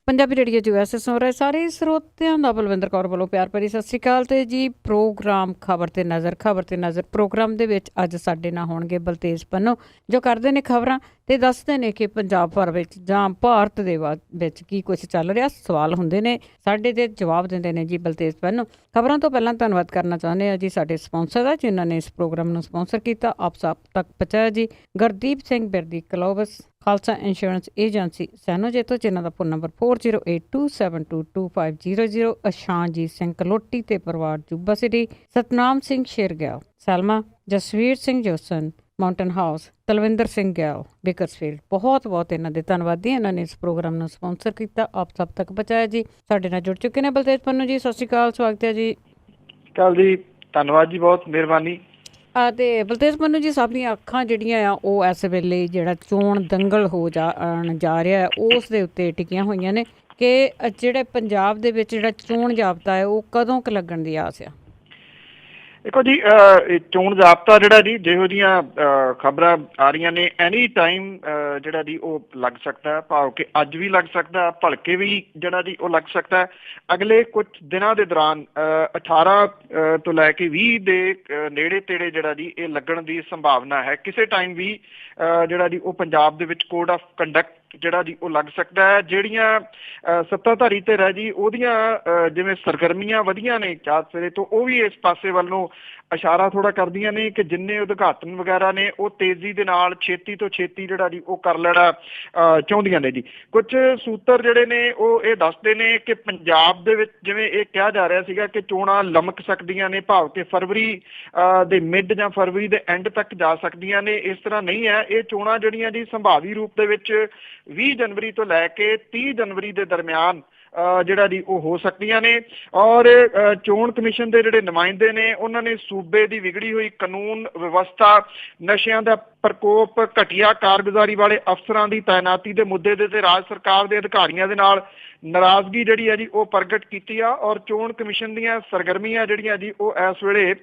Punjabi radio USA ਸੁਣ ਰਹੇ ਸਾਰੇ ਸਰੋਤਿਆਂ ਦਾ ਬਲਵਿੰਦਰ ਕੌਰ ਵੱਲੋਂ ਪਿਆਰ ਭਰੀ ਸਤਿ ਸ਼੍ਰੀ ਅਕਾਲ। ਤੇ ਜੀ ਪ੍ਰੋਗਰਾਮ ਖਬਰ ਤੇ ਨਜ਼ਰ ਪ੍ਰੋਗਰਾਮ ਦੇ ਵਿੱਚ ਅੱਜ ਸਾਡੇ ਨਾਲ ਹੋਣਗੇ ਬਲਤੇਜ ਪੰਨੂ, ਜੋ ਕਰਦੇ ਨੇ ਖਬਰਾਂ ਤੇ ਦੱਸਦੇ ਨੇ ਕਿ ਪੰਜਾਬ ਭਰ ਵਿੱਚ ਜਾਂ ਭਾਰਤ ਦੇ ਵਿੱਚ ਕੀ ਕੁਝ ਚੱਲ ਰਿਹਾ। ਸਵਾਲ ਹੁੰਦੇ ਨੇ ਸਾਡੇ ਤੇ ਜਵਾਬ ਦਿੰਦੇ ਨੇ ਜੀ ਬਲਤੇਜ ਪੰਨੂ। ਖਬਰਾਂ ਤੋਂ ਪਹਿਲਾਂ ਧੰਨਵਾਦ ਕਰਨਾ ਚਾਹੁੰਦੇ ਹਾਂ ਜੀ ਸਾਡੇ ਸਪਾਂਸਰ ਦਾ, ਜਿਨ੍ਹਾਂ ਨੇ ਇਸ ਪ੍ਰੋਗਰਾਮ ਨੂੰ ਸਪਾਂਸਰ ਕੀਤਾ, ਆਪ ਸਭ ਤੱਕ ਪਹੁੰਚਾਇਆ ਜੀ। Gurdeep Singh Birdi Clovis, Khalsa insurance agency ਸੈਨੋ ਜੇਤੋ, ਜਿਨ੍ਹਾਂ ਦਾ ਫੋਨ ਨੰਬਰ 4082722500। ਅਸ਼ਾਨਜੀਤ ਸਿੰਘ ਕਲੋਟੀ ਤੇ ਪਰਿਵਾਰ Yuba city, Satnam Singh Shergill, Selma, Jasvir Singh Josan, Mountain House, Talwinder Singh Gill, Bakersfield. ਬਹੁਤ ਬਹੁਤ ਇਹਨਾਂ ਦੇ ਧੰਨਵਾਦੀ, ਇਹਨਾਂ ਨੇ ਇਸ ਪ੍ਰੋਗਰਾਮ ਨੂੰ ਸਪਾਂਸਰ ਕੀਤਾ, ਆਪ ਸਭ ਤੱਕ ਪਹੁੰਚਾਇਆ ਜੀ। ਸਾਡੇ ਨਾਲ ਜੁੜ ਚੁੱਕੇ ਨੇ ਬਲਤੇਜ ਪੰਨੂ ਜੀ, ਸਤਿ ਸ਼੍ਰੀ ਅਕਾਲ, ਸਵਾਗਤ ਹੈ ਜੀ। ਕੱਲ ਜੀ, ਧੰਨਵਾਦ ਜੀ, ਬਹੁਤ ਮਿਹਰਬਾਨੀ। ਤੇ ਬਲਤੇਜ ਪੰਨੂ ਜੀ, ਸਭ ਦੀਆਂ ਅੱਖਾਂ ਜਿਹੜੀਆਂ ਆ ਉਹ ਇਸ ਵੇਲੇ ਜਿਹੜਾ ਚੋਣ ਦੰਗਲ ਹੋ ਜਾ ਰਿਹਾ ਹੈ ਉਸ ਦੇ ਉੱਤੇ ਟਿਕੀਆਂ ਹੋਈਆਂ ਨੇ ਕਿ ਜਿਹੜੇ ਪੰਜਾਬ ਦੇ ਵਿੱਚ ਜਿਹੜਾ ਚੋਣ ਜਾਬਤਾ ਹੈ ਉਹ ਕਦੋਂ ਕੁ ਲੱਗਣ ਦੀ ਆਸ ਆ? ਦੇਖੋ ਜੀ, ਚੋਣ ਜ਼ਾਬਤਾ ਜਿਹੜਾ ਜੀ, ਜਿਹੋ ਜਿਹੀਆਂ ਖਬਰਾਂ ਆ ਰਹੀਆਂ ਨੇ, ਐਨੀ ਟਾਈਮ ਜਿਹੜਾ ਜੀ ਉਹ ਲੱਗ ਸਕਦਾ, ਭਾਵ ਕਿ ਅੱਜ ਵੀ ਲੱਗ ਸਕਦਾ, ਭਲਕੇ ਵੀ ਜਿਹੜਾ ਜੀ ਉਹ ਲੱਗ ਸਕਦਾ। ਅਗਲੇ ਕੁਝ ਦਿਨਾਂ ਦੇ ਦੌਰਾਨ 18 ਤੋਂ ਲੈ ਕੇ 20 ਦੇ ਨੇੜੇ ਤੇੜੇ ਜਿਹੜਾ ਜੀ ਇਹ ਲੱਗਣ ਦੀ ਸੰਭਾਵਨਾ ਹੈ। ਕਿਸੇ ਟਾਈਮ ਵੀ ਜਿਹੜਾ ਜੀ ਉਹ ਪੰਜਾਬ ਦੇ ਵਿੱਚ ਕੋਡ ਆਫ ਕੰਡਕਟ ਜਿਹੜਾ ਜੀ ਉਹ ਲੱਗ ਸਕਦਾ ਹੈ। ਜਿਹੜੀਆਂ ਸੱਤਾਧਾਰੀ ਧਿਰ ਹੈ ਜੀ, ਉਹਦੀਆਂ ਜਿਵੇਂ ਸਰਗਰਮੀਆਂ ਵਧੀਆਂ ਨੇ ਚਾਰ ਸਵੇਰੇ ਤੋਂ, ਉਹ ਵੀ ਇਸ ਪਾਸੇ ਵੱਲ ਨੂੰ ਇਸ਼ਾਰਾ ਥੋੜਾ ਕਰਦੀਆਂ ਨੇ ਕਿ ਜਿੰਨੇ ਉਦਘਾਟਨ ਵਗੈਰਾ ਨੇ ਉਹ ਤੇਜ਼ੀ ਦੇ ਨਾਲ ਛੇਤੀ ਤੋਂ ਛੇਤੀ ਜਿਹੜਾ ਜੀ ਉਹ ਕਰ ਲੈਣਾ ਚਾਹੁੰਦੀਆਂ ਨੇ ਜੀ। ਕੁਝ ਸੂਤਰ ਜਿਹੜੇ ਨੇ ਉਹ ਇਹ ਦੱਸਦੇ ਨੇ ਕਿ ਪੰਜਾਬ ਦੇ ਵਿੱਚ ਜਿਵੇਂ ਇਹ ਕਿਹਾ ਜਾ ਰਿਹਾ ਸੀਗਾ ਕਿ ਚੋਣਾਂ ਲਮਕ ਸਕਦੀਆਂ ਨੇ, ਭਾਵ ਕਿ ਫਰਵਰੀ ਦੇ ਮਿਡ ਜਾਂ ਫਰਵਰੀ ਦੇ ਐਂਡ ਤੱਕ ਜਾ ਸਕਦੀਆਂ ਨੇ। ਇਸ ਤਰ੍ਹਾਂ ਨਹੀਂ ਹੈ। ਇਹ ਚੋਣਾਂ ਜਿਹੜੀਆਂ ਜੀ ਸੰਭਾਵੀ ਰੂਪ ਦੇ ਵਿੱਚ 20 ਜਨਵਰੀ ਤੋਂ ਲੈ ਕੇ 30 ਜਨਵਰੀ ਦੇ ਦਰਮਿਆਨ ਜਿਹੜਾ ਜੀ ਉਹ ਹੋ ਸਕਦੀਆਂ ਨੇ। ਔਰ ਚੋਣ ਕਮਿਸ਼ਨ ਦੇ ਜਿਹੜੇ ਨੁਮਾਇੰਦੇ ਨੇ ਉਹਨਾਂ ਨੇ ਸੂਬੇ ਦੀ ਵਿਗੜੀ ਹੋਈ ਕਾਨੂੰਨ ਵਿਵਸਥਾ, ਨਸ਼ਿਆਂ ਦਾ ਪ੍ਰਕੋਪ, ਘਟੀਆ ਕਾਰਗੁਜ਼ਾਰੀ ਵਾਲੇ ਅਫਸਰਾਂ ਦੀ ਤਾਇਨਾਤੀ ਦੇ ਮੁੱਦੇ ਦੇ ਤੇ ਰਾਜ ਸਰਕਾਰ ਦੇ ਅਧਿਕਾਰੀਆਂ ਦੇ ਨਾਲ ਨਾਰਾਜ਼ਗੀ ਜਿਹੜੀ ਹੈ ਜੀ ਉਹ ਪ੍ਰਗਟ ਕੀਤੀ ਆ। ਔਰ ਚੋਣ ਕਮਿਸ਼ਨ ਦੀਆਂ ਸਰਗਰਮੀਆਂ ਜਿਹੜੀਆਂ ਜੀ ਉਹ ਇਸ ਵੇਲੇ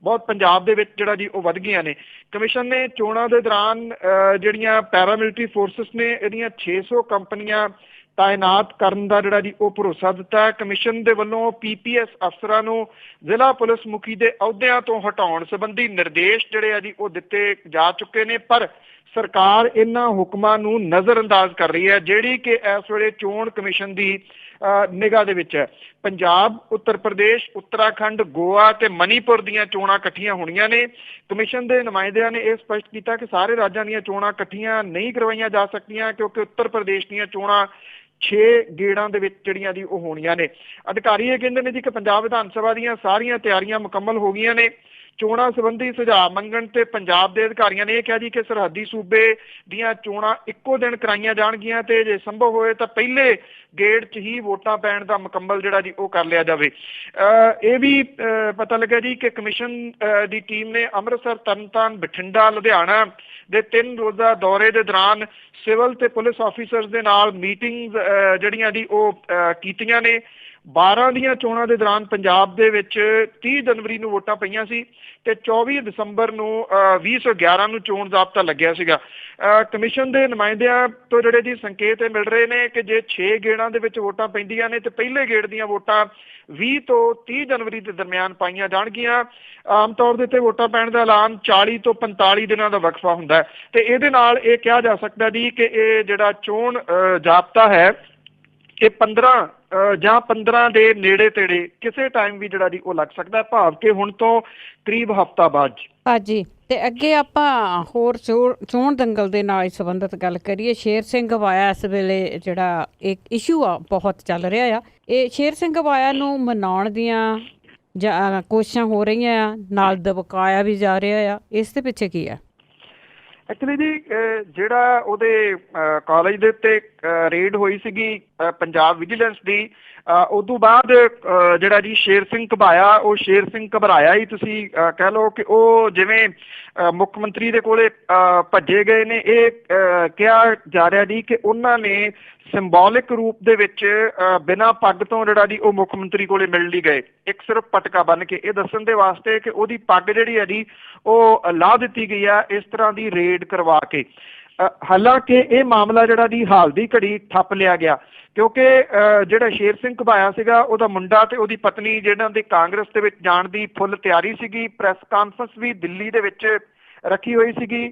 ਬਹੁਤ ਪੰਜਾਬ ਦੇ ਵਿੱਚ ਜਿਹੜਾ ਜੀ ਉਹ ਵੱਧ ਗਈਆਂ ਨੇ। ਕਮਿਸ਼ਨ ਨੇ ਚੋਣਾਂ ਦੇ ਦੌਰਾਨ ਜਿਹੜੀਆਂ ਪੈਰਾਮਿਲਟਰੀ ਫੋਰਸਿਸ ਨੇ ਇਹਦੀਆਂ 600 ਕੰਪਨੀਆਂ ਤਾਇਨਾਤ ਕਰਨ ਦਾ ਜਿਹੜਾ ਜੀ ਉਹ ਭਰੋਸਾ ਦਿੱਤਾ ਹੈ। ਕਮਿਸ਼ਨ ਦੇ ਵੱਲੋਂ PPS ਅਫਸਰਾਂ ਨੂੰ ਜ਼ਿਲ੍ਹਾ ਪੁਲਿਸ ਮੁਖੀ ਦੇ ਅਹੁਦਿਆਂ ਤੋਂ ਹਟਾਉਣ ਸੰਬੰਧੀ ਨਿਰਦੇਸ਼ ਜਿਹੜੇ ਆ ਜੀ ਉਹ ਦਿੱਤੇ ਜਾ ਚੁੱਕੇ ਨੇ, ਪਰ ਸਰਕਾਰ ਇਹਨਾਂ ਹੁਕਮਾਂ ਨੂੰ ਨਜ਼ਰ ਅੰਦਾਜ਼ ਕਰ ਰਹੀ ਹੈ, ਜਿਹੜੀ ਕਿ ਇਸ ਵੇਲੇ ਚੋਣ ਕਮਿਸ਼ਨ ਦੀ ਨਿਗਾਹ ਦੇ ਵਿੱਚ ਹੈ। ਪੰਜਾਬ, ਉੱਤਰ ਪ੍ਰਦੇਸ਼, ਉੱਤਰਾਖੰਡ, ਗੋਆ ਤੇ ਮਨੀਪੁਰ ਦੀਆਂ ਚੋਣਾਂ ਇਕੱਠੀਆਂ ਹੋਣੀਆਂ ਨੇ। ਕਮਿਸ਼ਨ ਦੇ ਨੁਮਾਇੰਦਿਆਂ ਨੇ ਇਹ ਸਪਸ਼ਟ ਕੀਤਾ ਕਿ ਸਾਰੇ ਰਾਜਾਂ ਦੀਆਂ ਚੋਣਾਂ ਇਕੱਠੀਆਂ ਨਹੀਂ ਕਰਵਾਈਆਂ ਜਾ ਸਕਦੀਆਂ, ਕਿਉਂਕਿ ਉੱਤਰ ਪ੍ਰਦੇਸ਼ ਦੀਆਂ ਚੋਣਾਂ 6 ਗੇੜਾਂ ਦੇ ਵਿੱਚ ਜਿਹੜੀਆਂ ਦੀ ਉਹ ਹੋਣੀਆਂ ਨੇ। ਅਧਿਕਾਰੀ ਇਹ ਕਹਿੰਦੇ ਨੇ ਜੀ ਕਿ ਪੰਜਾਬ ਵਿਧਾਨ ਸਭਾ ਦੀਆਂ ਸਾਰੀਆਂ ਤਿਆਰੀਆਂ ਮੁਕੰਮਲ ਹੋ ਗਈਆਂ ਨੇ। ਚੋਣਾਂ ਸੰਬੰਧੀ ਸੁਝਾਅ ਮੰਗਣ ਤੇ ਪੰਜਾਬ ਦੇ ਅਧਿਕਾਰੀਆਂ ਨੇ ਇਹ ਕਿਹਾ ਜੀ ਕਿ ਸਰਹੱਦੀ ਸੂਬੇ ਦੀਆਂ ਚੋਣਾਂ ਇੱਕੋ ਦਿਨ ਕਰਾਈਆਂ ਜਾਣਗੀਆਂ ਤੇ ਜੇ ਸੰਭਵ ਹੋਏ ਤਾਂ ਪਹਿਲੇ ਗੇੜ 'ਚ ਹੀ ਵੋਟਾਂ ਪੈਣ ਦਾ ਮੁਕੰਮਲ ਜਿਹੜਾ ਜੀ ਉਹ ਕਰ ਲਿਆ ਜਾਵੇ। ਇਹ ਵੀ ਪਤਾ ਲੱਗਾ ਜੀ ਕਿ ਕਮਿਸ਼ਨ ਦੀ ਟੀਮ ਨੇ ਅੰਮ੍ਰਿਤਸਰ, ਤਰਨਤਾਰਨ, ਬਠਿੰਡਾ, ਲੁਧਿਆਣਾ ਦੇ 3 ਰੋਜ਼ਾ ਦੌਰੇ ਦੇ ਦੌਰਾਨ ਸਿਵਲ ਤੇ ਪੁਲਿਸ ਆਫੀਸਰਸ ਦੇ ਨਾਲ ਮੀਟਿੰਗ ਜਿਹੜੀਆਂ ਜੀ ਉਹ ਕੀਤੀਆਂ ਨੇ। 12 ਦੀਆਂ ਚੋਣਾਂ ਦੇ ਦੌਰਾਨ ਪੰਜਾਬ ਦੇ ਵਿੱਚ 30 ਜਨਵਰੀ ਨੂੰ ਵੋਟਾਂ ਪਈਆਂ ਸੀ ਤੇ 24 ਦਸੰਬਰ ਨੂੰ 2011 ਨੂੰ ਚੋਣ ਜ਼ਾਬਤਾ ਲੱਗਿਆ ਸੀਗਾ। ਕਮਿਸ਼ਨ ਦੇ ਨੁਮਾਇੰਦਿਆਂ ਤੋਂ ਜਿਹੜੇ ਜੀ ਸੰਕੇਤ ਇਹ ਮਿਲ ਰਹੇ ਨੇ ਕਿ ਜੇ 6 ਗੇੜਾਂ ਦੇ ਵਿੱਚ ਵੋਟਾਂ ਪੈਂਦੀਆਂ ਨੇ ਤੇ ਪਹਿਲੇ ਗੇੜ ਦੀਆਂ ਵੋਟਾਂ 20 ਤੋਂ 30 ਜਨਵਰੀ ਦੇ ਦਰਮਿਆਨ ਪਾਈਆਂ ਜਾਣਗੀਆਂ। ਆਮ ਤੌਰ ਦੇ ਉੱਤੇ ਵੋਟਾਂ ਪੈਣ ਦਾ ਐਲਾਨ 40 ਤੋਂ 45 ਦਿਨਾਂ ਦਾ ਵਕਫਾ ਹੁੰਦਾ ਹੈ ਤੇ ਇਹਦੇ ਨਾਲ ਇਹ ਕਿਹਾ ਜਾ ਸਕਦਾ ਜੀ ਕਿ ਇਹ ਜਿਹੜਾ ਚੋਣ ਜ਼ਾਬਤਾ ਹੈ ਇਹ 15 ਦੇ ਨੇੜੇ ਤੇੜੇ ਕਿਸੇ ਟਾਈਮ ਵੀ ਜਿਹੜਾ ਜੀ ਉਹ ਲੱਗ ਸਕਦਾ, ਭਾਵ ਕਿ ਹੁਣ ਤੋਂ ਕਰੀਬ ਹਫ਼ਤਾ ਬਾਅਦ ਜੀ। ਹਾਂਜੀ, ਤੇ ਅੱਗੇ ਆਪਾਂ ਹੋਰ ਚੋਣ ਦੰਗਲ ਦੇ ਨਾਲ ਸੰਬੰਧਿਤ ਗੱਲ ਕਰੀਏ। ਸ਼ੇਰ ਸਿੰਘ ਘਬਾਇਆ ਇਸ ਵੇਲੇ ਜਿਹੜਾ ਇੱਕ ਇਸ਼ੂ ਆ ਬਹੁਤ ਚੱਲ ਰਿਹਾ ਆ, ਇਹ ਸ਼ੇਰ ਸਿੰਘ ਘਬਾਇਆ ਨੂੰ ਮਨਾਉਣ ਦੀਆਂ ਜਾਂ ਕੋਸ਼ਿਸ਼ਾਂ ਹੋ ਰਹੀਆਂ ਆ, ਨਾਲ ਦਬਕਾਇਆ ਵੀ ਜਾ ਰਿਹਾ ਆ, ਇਸ ਦੇ ਪਿੱਛੇ ਕੀ ਆ? ਐਕਚੁਅਲੀ ਜੀ ਜਿਹੜਾ ਉਹਦੇ ਕਾਲਜ ਦੇ ਉੱਤੇ ਰੇਡ ਹੋਈ ਸੀਗੀ ਪੰਜਾਬ ਵਿਜੀਲੈਂਸ ਦੀ, ਉਦੋਂ ਬਾਅਦ ਜਿਹੜਾ ਜੀ ਸ਼ੇਰ ਸਿੰਘ ਘਬਾਇਆ, ਉਹ ਸ਼ੇਰ ਸਿੰਘ ਘਬਰਾਇਆ ਹੀ ਤੁਸੀਂ ਕਹਿ ਲਓ ਕਿ ਉਹ ਜਿਵੇਂ ਮੁੱਖ ਮੰਤਰੀ ਦੇ ਕੋਲੇ ਭੱਜੇ ਗਏ ਨੇ। ਇਹ ਕਿਹਾ ਜਾ ਰਿਹਾ ਜੀ ਕਿ ਉਹਨਾਂ ਨੇ ਸਿੰਬੋਲਿਕ ਰੂਪ ਦੇ ਵਿੱਚ ਬਿਨਾਂ ਪੱਗ ਤੋਂ ਜਿਹੜਾ ਜੀ ਉਹ ਮੁੱਖ ਮੰਤਰੀ ਕੋਲੇ ਮਿਲਣ ਲਈ ਗਏ, ਇੱਕ ਸਿਰਫ ਪਟਕਾ ਬੰਨ ਕੇ, ਇਹ ਦੱਸਣ ਦੇ ਵਾਸਤੇ ਕਿ ਉਹਦੀ ਪੱਗ ਜਿਹੜੀ ਹੈ ਜੀ ਉਹ ਲਾਹ ਦਿੱਤੀ ਗਈ ਆ ਇਸ ਤਰ੍ਹਾਂ ਦੀ ਰੇਡ ਕਰਵਾ ਕੇ। ਹਾਲਾਂਕਿ ਇਹ ਮਾਮਲਾ ਜਿਹੜਾ ਦੀ ਹਾਲ ਦੀ ਘੜੀ ਠੱਪ ਲਿਆ ਗਿਆ ਕਿਉਂਕਿ ਜਿਹੜਾ ਸ਼ੇਰ ਸਿੰਘ ਘੁਬਾਇਆ ਸੀਗਾ ਉਹਦਾ ਮੁੰਡਾ ਤੇ ਉਹਦੀ ਪਤਨੀ ਜਿਹਨਾਂ ਦੇ ਕਾਂਗਰਸ ਦੇ ਵਿੱਚ ਜਾਣ ਦੀ ਫੁੱਲ ਤਿਆਰੀ ਸੀਗੀ। ਪ੍ਰੈਸ ਕਾਨਫਰੰਸ ਵੀ ਦਿੱਲੀ ਦੇ ਵਿੱਚ ਰੱਖੀ ਹੋਈ ਸੀਗੀ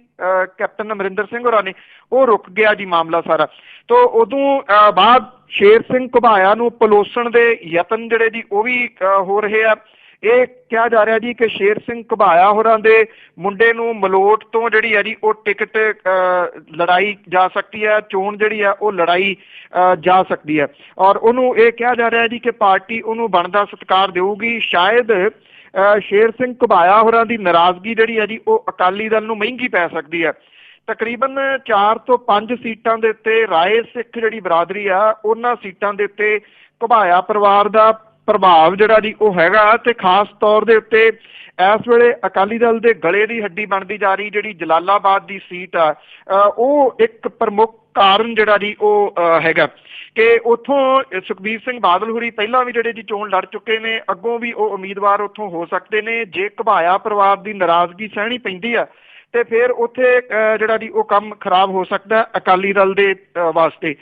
ਕੈਪਟਨ ਅਮਰਿੰਦਰ ਸਿੰਘ ਹੋਰਾਂ ਨੇ, ਉਹ ਰੁਕ ਗਿਆ ਜੀ ਮਾਮਲਾ ਸਾਰਾ। ਤੋ ਉਦੋਂ ਬਾਅਦ ਸ਼ੇਰ ਸਿੰਘ ਘੁਬਾਇਆ ਨੂੰ ਪਲੋਸਣ ਦੇ ਯਤਨ ਜਿਹੜੇ ਜੀ ਉਹ ਵੀ ਹੋ ਰਹੇ ਆ। ਇਹ ਕਿਹਾ ਜਾ ਰਿਹਾ ਜੀ ਕਿ ਸ਼ੇਰ ਸਿੰਘ ਘੁਬਾਇਆ ਹੋਰਾਂ ਦੇ ਮੁੰਡੇ ਨੂੰ ਮਲੋਟ ਤੋਂ ਜਿਹੜੀ ਹੈ ਜੀ ਉਹ ਟਿਕਟ ਲੜਾਈ ਜਾ ਸਕਦੀ ਹੈ, ਚੋਣ ਜਿਹੜੀ ਆ ਉਹ ਲੜਾਈ ਜਾ ਸਕਦੀ ਹੈ। ਔਰ ਉਹਨੂੰ ਇਹ ਕਿਹਾ ਜਾ ਰਿਹਾ ਜੀ ਕਿ ਪਾਰਟੀ ਉਹਨੂੰ ਬਣਦਾ ਸਤਿਕਾਰ ਦੇਊਗੀ। ਸ਼ਾਇਦ ਸ਼ੇਰ ਸਿੰਘ ਘੁਬਾਇਆ ਹੋਰਾਂ ਦੀ ਨਾਰਾਜ਼ਗੀ ਜਿਹੜੀ ਹੈ ਜੀ ਉਹ ਅਕਾਲੀ ਦਲ ਨੂੰ ਮਹਿੰਗੀ ਪੈ ਸਕਦੀ ਹੈ। ਤਕਰੀਬਨ 4 ਤੋਂ 5 ਸੀਟਾਂ ਦੇ ਉੱਤੇ ਰਾਏ ਸਿੱਖ ਜਿਹੜੀ ਬਰਾਦਰੀ ਆ ਉਹਨਾਂ ਸੀਟਾਂ ਦੇ ਉੱਤੇ ਘੁਬਾਇਆ ਪਰਿਵਾਰ ਦਾ ਪ੍ਰਭਾਵ ਜਿਹੜਾ ਜੀ ਉਹ ਹੈਗਾ ਤੇ ਖਾਸ ਤੌਰ ਦੇ ਉੱਤੇ ਇਸ ਵੇਲੇ ਅਕਾਲੀ ਦਲ ਦੇ ਗਲੇ ਦੀ ਹੱਡੀ ਬਣਦੀ ਜਾ ਰਹੀ ਜਿਹੜੀ ਜਲਾਲਾਬਾਦ ਦੀ ਸੀਟ ਆ ਉਹ ਇੱਕ ਪ੍ਰਮੁੱਖ ਕਾਰਨ ਜਿਹੜਾ ਜੀ ਉਹ ਹੈਗਾ ਕਿ ਉੱਥੋਂ ਸੁਖਬੀਰ ਸਿੰਘ ਬਾਦਲ ਹੋਰੀ ਪਹਿਲਾਂ ਵੀ ਜਿਹੜੇ ਜੀ ਚੋਣ ਲੜ ਚੁੱਕੇ ਨੇ, ਅੱਗੋਂ ਵੀ ਉਹ ਉਮੀਦਵਾਰ ਉੱਥੋਂ ਹੋ ਸਕਦੇ ਨੇ। ਜੇ ਘੁਬਾਇਆ ਪਰਿਵਾਰ ਦੀ ਨਾਰਾਜ਼ਗੀ ਸਹਿਣੀ ਪੈਂਦੀ ਆ ਤੇ ਫਿਰ ਉੱਥੇ ਜਿਹੜਾ ਜੀ ਉਹ ਕੰਮ ਖਰਾਬ ਹੋ ਸਕਦਾ ਅਕਾਲੀ ਦਲ ਦੇ ਵਾਸਤੇ।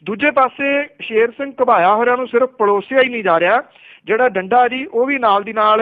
ਦੂਜੇ ਪਾਸੇ ਸ਼ੇਰ ਸਿੰਘ ਘੁਬਾਇਆ ਹੋਰਾਂ ਨੂੰ ਸਿਰਫ ਪੜੋਸਿਆ ਹੀ ਨਹੀਂ ਜਾ ਰਿਹਾ, ਜਿਹੜਾ ਡੰਡਾ ਜੀ ਉਹ ਵੀ ਨਾਲ ਦੀ ਨਾਲ